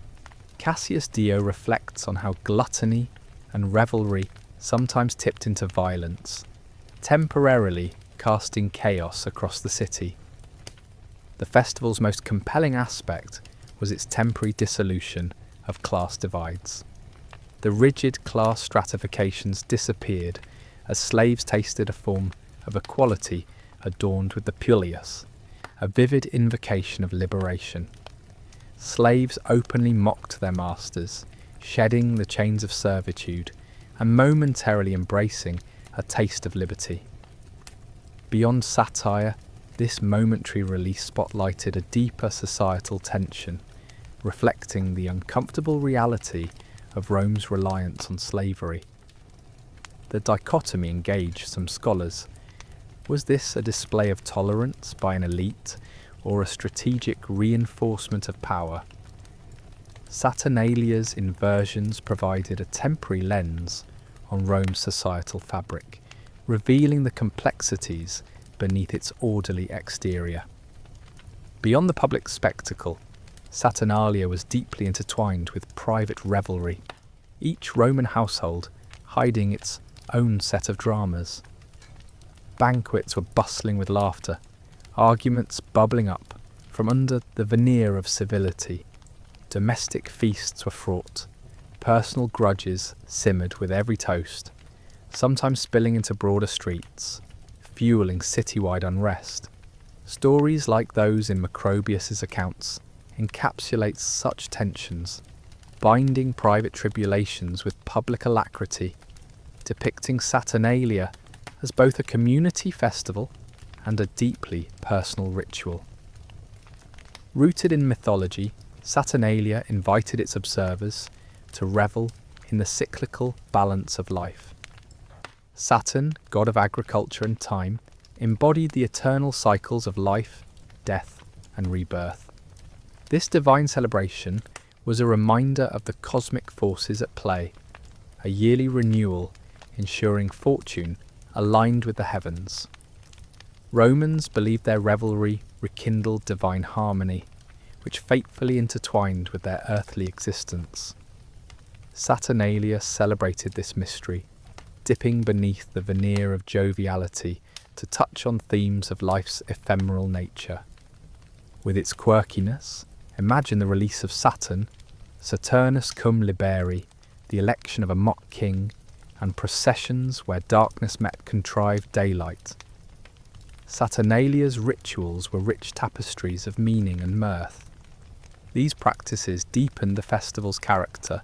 Cassius Dio reflects on how gluttony and revelry sometimes tipped into violence, temporarily casting chaos across the city. The festival's most compelling aspect was its temporary dissolution of class divides. The rigid class stratifications disappeared as slaves tasted a form of equality adorned with the puleus, a vivid invocation of liberation. Slaves openly mocked their masters, shedding the chains of servitude and momentarily embracing a taste of liberty. Beyond satire, this momentary release spotlighted a deeper societal tension, reflecting the uncomfortable reality of Rome's reliance on slavery. The dichotomy engaged some scholars. Was this a display of tolerance by an elite or a strategic reinforcement of power? Saturnalia's inversions provided a temporary lens on Rome's societal fabric, revealing the complexities beneath its orderly exterior. Beyond the public spectacle, Saturnalia was deeply intertwined with private revelry, each Roman household hiding its own set of dramas. Banquets were bustling with laughter, arguments bubbling up, From under the veneer of civility, domestic feasts were fraught, personal grudges simmered with every toast, sometimes spilling into broader streets, fueling citywide unrest. Stories like those in Macrobius's accounts encapsulate such tensions, binding private tribulations with public alacrity, depicting Saturnalia as both a community festival and a deeply personal ritual. Rooted in mythology, Saturnalia invited its observers to revel in the cyclical balance of life. Saturn, god of agriculture and time, embodied the eternal cycles of life, death, and rebirth. This divine celebration was a reminder of the cosmic forces at play, a yearly renewal ensuring fortune aligned with the heavens. Romans believed their revelry rekindled divine harmony, which fatefully intertwined with their earthly existence. Saturnalia celebrated this mystery, dipping beneath the veneer of joviality to touch on themes of life's ephemeral nature. With its quirkiness, imagine the release of Saturn, Saturnus cum liberi, the election of a mock king, and processions where darkness met contrived daylight. Saturnalia's rituals were rich tapestries of meaning and mirth. These practices deepened the festival's character,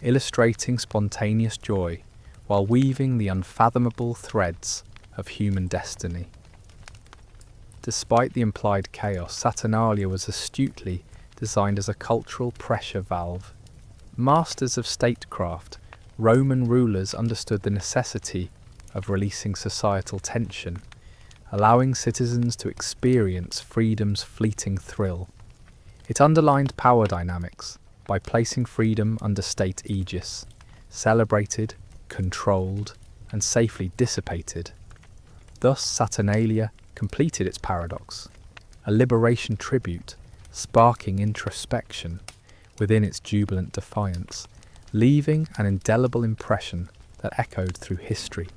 illustrating spontaneous joy while weaving the unfathomable threads of human destiny. Despite the implied chaos, Saturnalia was astutely designed as a cultural pressure valve. Masters of statecraft, Roman rulers understood the necessity of releasing societal tension, allowing citizens to experience freedom's fleeting thrill. It underlined power dynamics by placing freedom under state aegis, celebrated, controlled, and safely dissipated. Thus Saturnalia completed its paradox, a liberation tribute, sparking introspection within its jubilant defiance, leaving an indelible impression that echoed through history.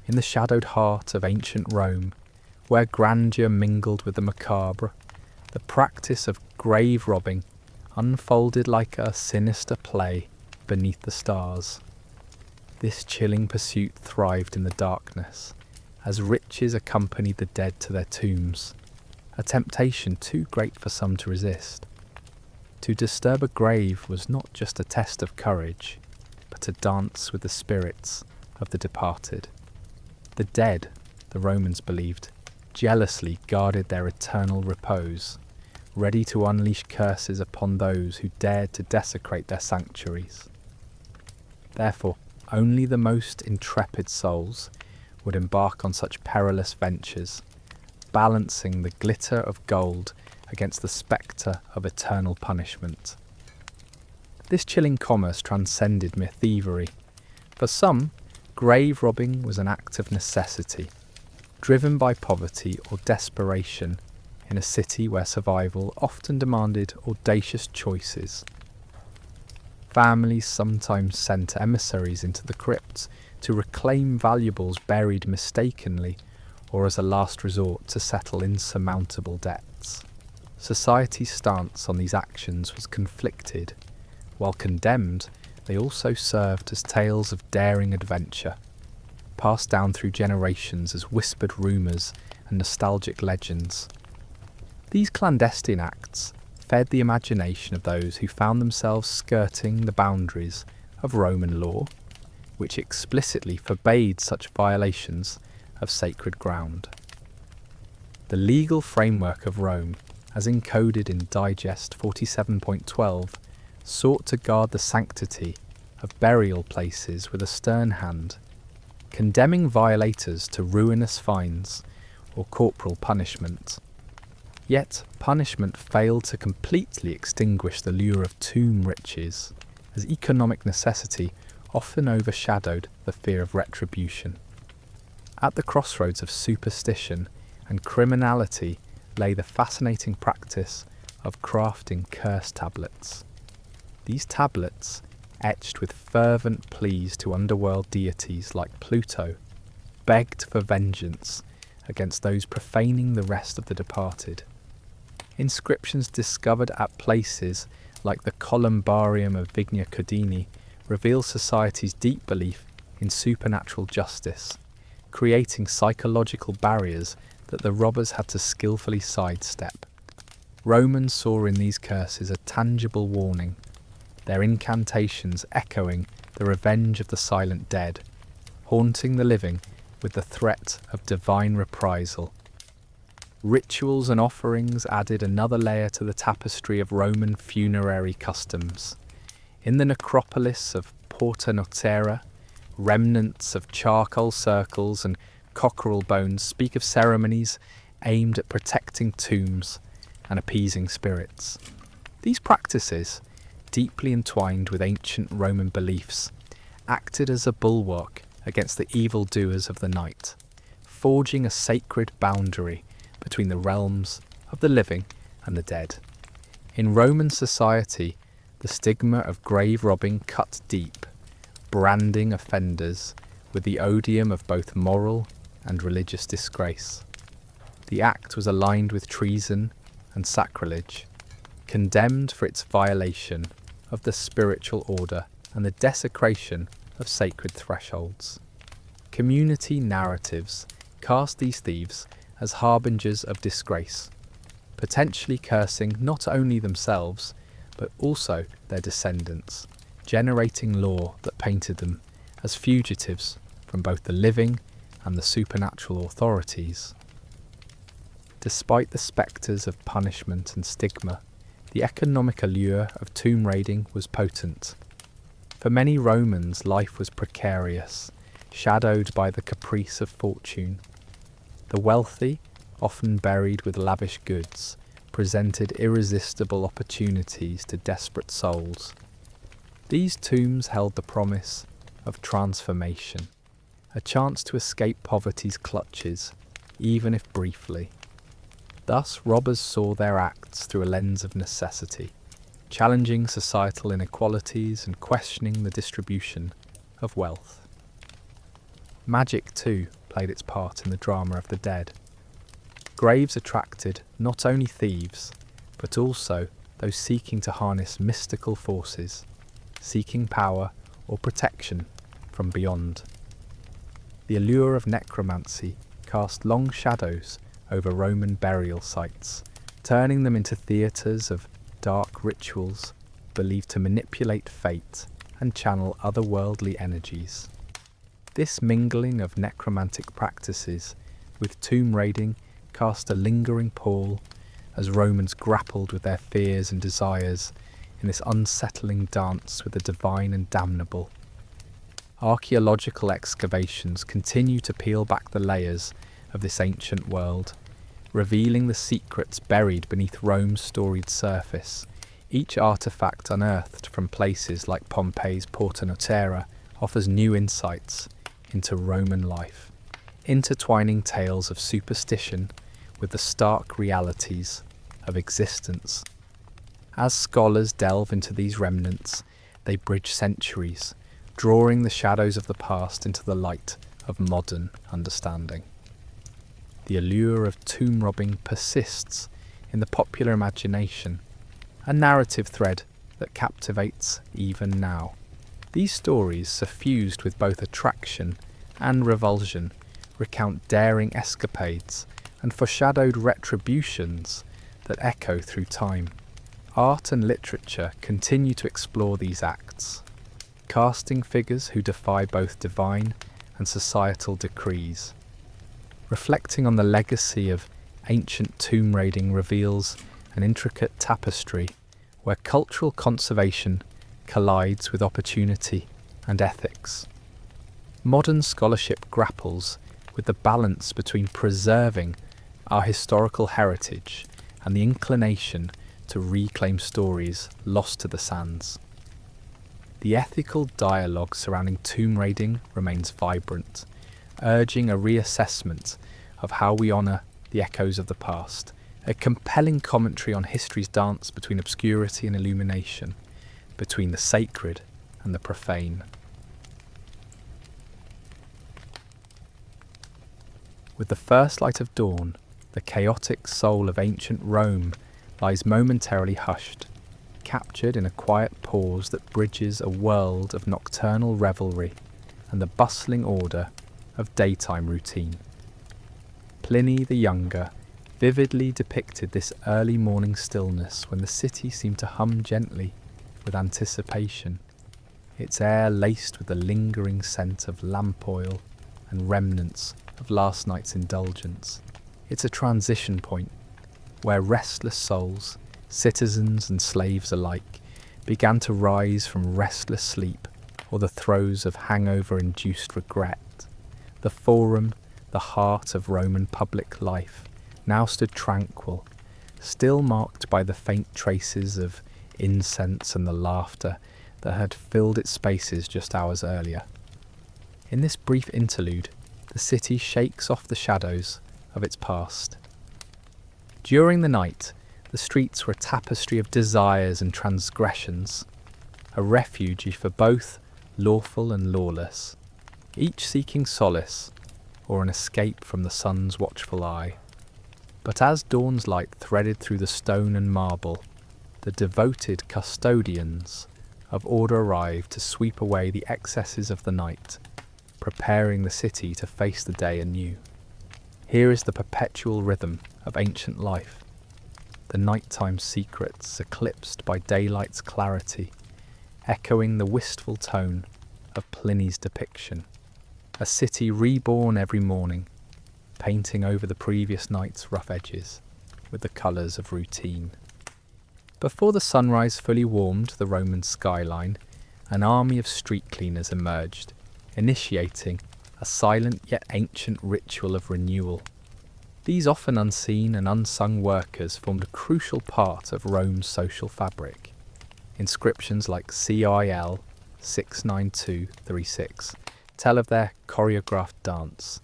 In the shadowed heart of ancient Rome, where grandeur mingled with the macabre, the practice of grave robbing unfolded like a sinister play beneath the stars. This chilling pursuit thrived in the darkness, as riches accompanied the dead to their tombs, a temptation too great for some to resist. To disturb a grave was not just a test of courage, but a dance with the spirits of the departed. The dead, the Romans believed, jealously guarded their eternal repose, ready to unleash curses upon those who dared to desecrate their sanctuaries. Therefore, only the most intrepid souls would embark on such perilous ventures, balancing the glitter of gold against the spectre of eternal punishment. This chilling commerce transcended mere thievery. For some, grave robbing was an act of necessity, driven by poverty or desperation in a city where survival often demanded audacious choices. Families sometimes sent emissaries into the crypts to reclaim valuables buried mistakenly or as a last resort to settle insurmountable debts. Society's stance on these actions was conflicted. While condemned, they also served as tales of daring adventure, passed down through generations as whispered rumours and nostalgic legends. These clandestine acts fed the imagination of those who found themselves skirting the boundaries of Roman law, which explicitly forbade such violations of sacred ground. The legal framework of Rome, as encoded in Digest 47.12, sought to guard the sanctity of burial places with a stern hand, condemning violators to ruinous fines or corporal punishment. Yet punishment failed to completely extinguish the lure of tomb riches, as economic necessity often overshadowed the fear of retribution. At the crossroads of superstition and criminality lay the fascinating practice of crafting curse tablets. These tablets, etched with fervent pleas to underworld deities like Pluto, begged for vengeance against those profaning the rest of the departed. Inscriptions discovered at places like the Columbarium of Vigna Codini reveal society's deep belief in supernatural justice, creating psychological barriers that the robbers had to skillfully sidestep. Romans saw in these curses a tangible warning, their incantations echoing the revenge of the silent dead, haunting the living with the threat of divine reprisal. Rituals and offerings added another layer to the tapestry of Roman funerary customs. In the necropolis of Porta Notera, remnants of charcoal circles and cockerel bones speak of ceremonies aimed at protecting tombs and appeasing spirits. These practices, deeply entwined with ancient Roman beliefs, acted as a bulwark against the evildoers of the night, forging a sacred boundary between the realms of the living and the dead. In Roman society, the stigma of grave robbing cut deep, branding offenders with the odium of both moral and religious disgrace. The act was aligned with treason and sacrilege, condemned for its violation of the spiritual order and the desecration of sacred thresholds. Community narratives cast these thieves as harbingers of disgrace, potentially cursing not only themselves, but also their descendants, generating lore that painted them as fugitives from both the living and the supernatural authorities. Despite the spectres of punishment and stigma, the economic allure of tomb raiding was potent. For many Romans, life was precarious, shadowed by the caprice of fortune. The wealthy, often buried with lavish goods, presented irresistible opportunities to desperate souls. These tombs held the promise of transformation, a chance to escape poverty's clutches, even if briefly. Thus, robbers saw their acts through a lens of necessity, challenging societal inequalities and questioning the distribution of wealth. Magic, too, played its part in the drama of the dead. Graves attracted not only thieves, but also those seeking to harness mystical forces, seeking power or protection from beyond. The allure of necromancy cast long shadows over Roman burial sites, turning them into theatres of dark rituals believed to manipulate fate and channel otherworldly energies. This mingling of necromantic practices with tomb raiding cast a lingering pall as Romans grappled with their fears and desires in this unsettling dance with the divine and damnable. Archaeological excavations continue to peel back the layers of this ancient world, revealing the secrets buried beneath Rome's storied surface. Each artefact unearthed from places like Pompeii's Porta Notera offers new insights into Roman life, intertwining tales of superstition with the stark realities of existence. As scholars delve into these remnants, they bridge centuries, drawing the shadows of the past into the light of modern understanding. The allure of tomb robbing persists in the popular imagination, a narrative thread that captivates even now. These stories, suffused with both attraction and revulsion, recount daring escapades and foreshadowed retributions that echo through time. Art and literature continue to explore these acts, casting figures who defy both divine and societal decrees. Reflecting on the legacy of ancient tomb raiding reveals an intricate tapestry where cultural conservation collides with opportunity and ethics. Modern scholarship grapples with the balance between preserving our historical heritage and the inclination to reclaim stories lost to the sands. The ethical dialogue surrounding tomb raiding remains vibrant, urging a reassessment of how we honour the echoes of the past, a compelling commentary on history's dance between obscurity and illumination, between the sacred and the profane. With the first light of dawn, the chaotic soul of ancient Rome lies momentarily hushed, captured in a quiet pause that bridges a world of nocturnal revelry and the bustling order of daytime routine. Pliny the Younger vividly depicted this early morning stillness when the city seemed to hum gently with anticipation, its air laced with the lingering scent of lamp oil and remnants of last night's indulgence. It's a transition point where restless souls, citizens and slaves alike, began to rise from restless sleep or the throes of hangover-induced regret. The Forum, the heart of Roman public life, now stood tranquil, still marked by the faint traces of incense and the laughter that had filled its spaces just hours earlier. In this brief interlude, the city shakes off the shadows of its past. During the night, the streets were a tapestry of desires and transgressions, a refuge for both lawful and lawless, each seeking solace or an escape from the sun's watchful eye. But as dawn's light threaded through the stone and marble, the devoted custodians of order arrived to sweep away the excesses of the night, preparing the city to face the day anew. Here is the perpetual rhythm of ancient life, the nighttime secrets eclipsed by daylight's clarity, echoing the wistful tone of Pliny's depiction. A city reborn every morning, painting over the previous night's rough edges with the colours of routine. Before the sunrise fully warmed the Roman skyline, an army of street cleaners emerged, initiating a silent yet ancient ritual of renewal. These often unseen and unsung workers formed a crucial part of Rome's social fabric. Inscriptions like CIL 69236 tell of their choreographed dance,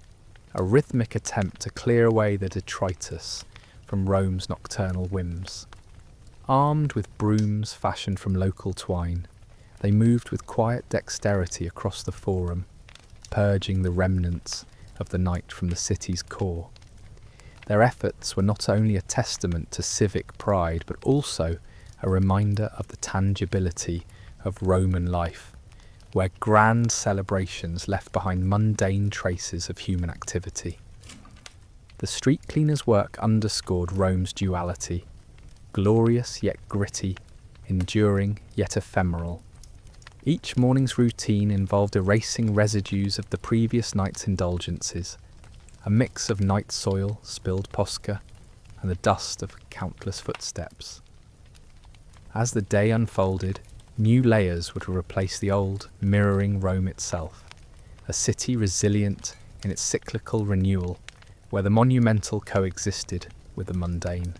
a rhythmic attempt to clear away the detritus from Rome's nocturnal whims. Armed with brooms fashioned from local twine, they moved with quiet dexterity across the Forum, purging the remnants of the night from the city's core. Their efforts were not only a testament to civic pride, but also a reminder of the tangibility of Roman life, where grand celebrations left behind mundane traces of human activity. The street cleaners' work underscored Rome's duality, glorious yet gritty, enduring yet ephemeral. Each morning's routine involved erasing residues of the previous night's indulgences, a mix of night soil, spilled posca, and the dust of countless footsteps. As the day unfolded, new layers would replace the old, mirroring Rome itself, a city resilient in its cyclical renewal, where the monumental coexisted with the mundane.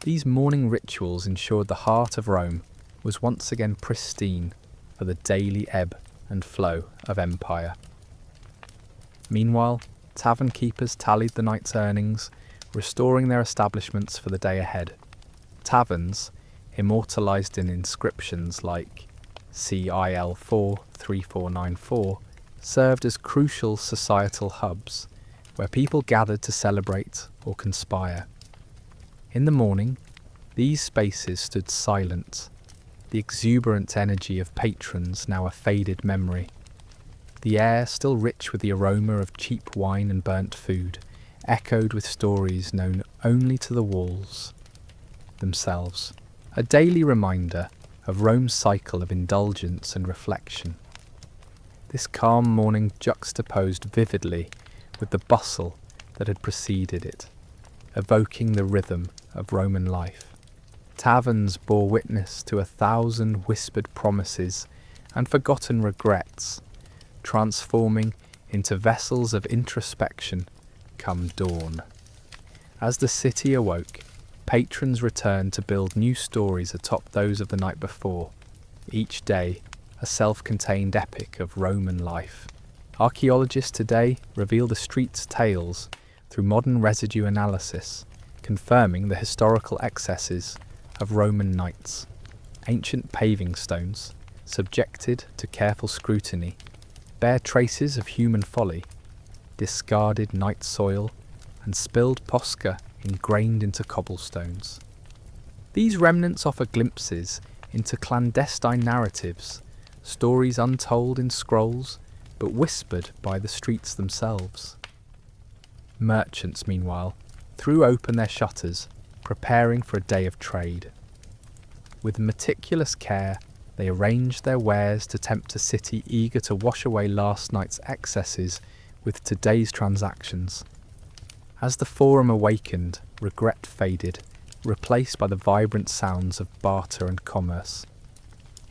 These morning rituals ensured the heart of Rome was once again pristine for the daily ebb and flow of empire. Meanwhile, tavern keepers tallied the night's earnings, restoring their establishments for the day ahead. Taverns, immortalised in inscriptions like CIL 43494, served as crucial societal hubs where people gathered to celebrate or conspire. In the morning, these spaces stood silent, the exuberant energy of patrons now a faded memory. The air, still rich with the aroma of cheap wine and burnt food, echoed with stories known only to the walls themselves, a daily reminder of Rome's cycle of indulgence and reflection. This calm morning juxtaposed vividly with the bustle that had preceded it, evoking the rhythm of Roman life. Taverns bore witness to 1,000 whispered promises and forgotten regrets, transforming into vessels of introspection come dawn. As the city awoke, patrons returned to build new stories atop those of the night before, each day a self-contained epic of Roman life. Archaeologists today reveal the street's tales through modern residue analysis, confirming the historical excesses of Roman nights. Ancient paving stones, subjected to careful scrutiny, bear traces of human folly, discarded night soil, and spilled posca ingrained into cobblestones. These remnants offer glimpses into clandestine narratives, stories untold in scrolls, but whispered by the streets themselves. Merchants, meanwhile, threw open their shutters, preparing for a day of trade. With meticulous care, they arranged their wares to tempt a city eager to wash away last night's excesses with today's transactions. As the forum awakened, regret faded, replaced by the vibrant sounds of barter and commerce.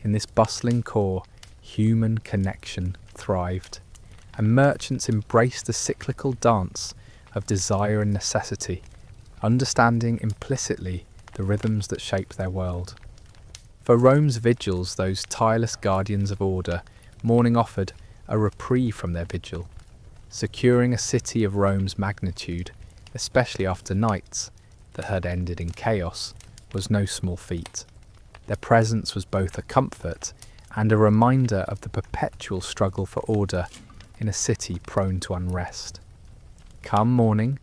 In this bustling core, human connection thrived, and merchants embraced the cyclical dance of desire and necessity, understanding implicitly the rhythms that shape their world. For Rome's vigils, those tireless guardians of order, morning offered a reprieve from their vigil. Securing a city of Rome's magnitude, especially after nights that had ended in chaos, was no small feat. Their presence was both a comfort and a reminder of the perpetual struggle for order in a city prone to unrest. Come morning,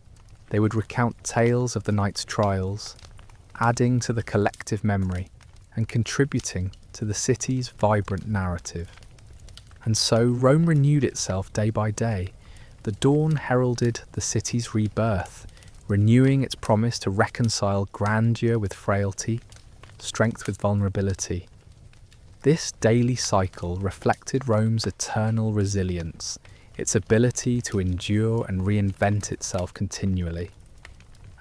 they would recount tales of the night's trials, adding to the collective memory and contributing to the city's vibrant narrative. And so Rome renewed itself day by day. The dawn heralded the city's rebirth, renewing its promise to reconcile grandeur with frailty, strength with vulnerability. This daily cycle reflected Rome's eternal resilience, its ability to endure and reinvent itself continually.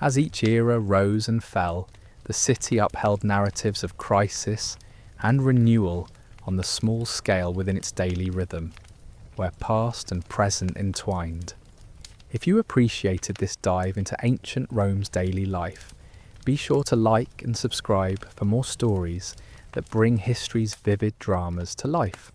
As each era rose and fell, the city upheld narratives of crisis and renewal on the small scale within its daily rhythm, where past and present entwined. If you appreciated this dive into ancient Rome's daily life, be sure to like and subscribe for more stories that bring history's vivid dramas to life.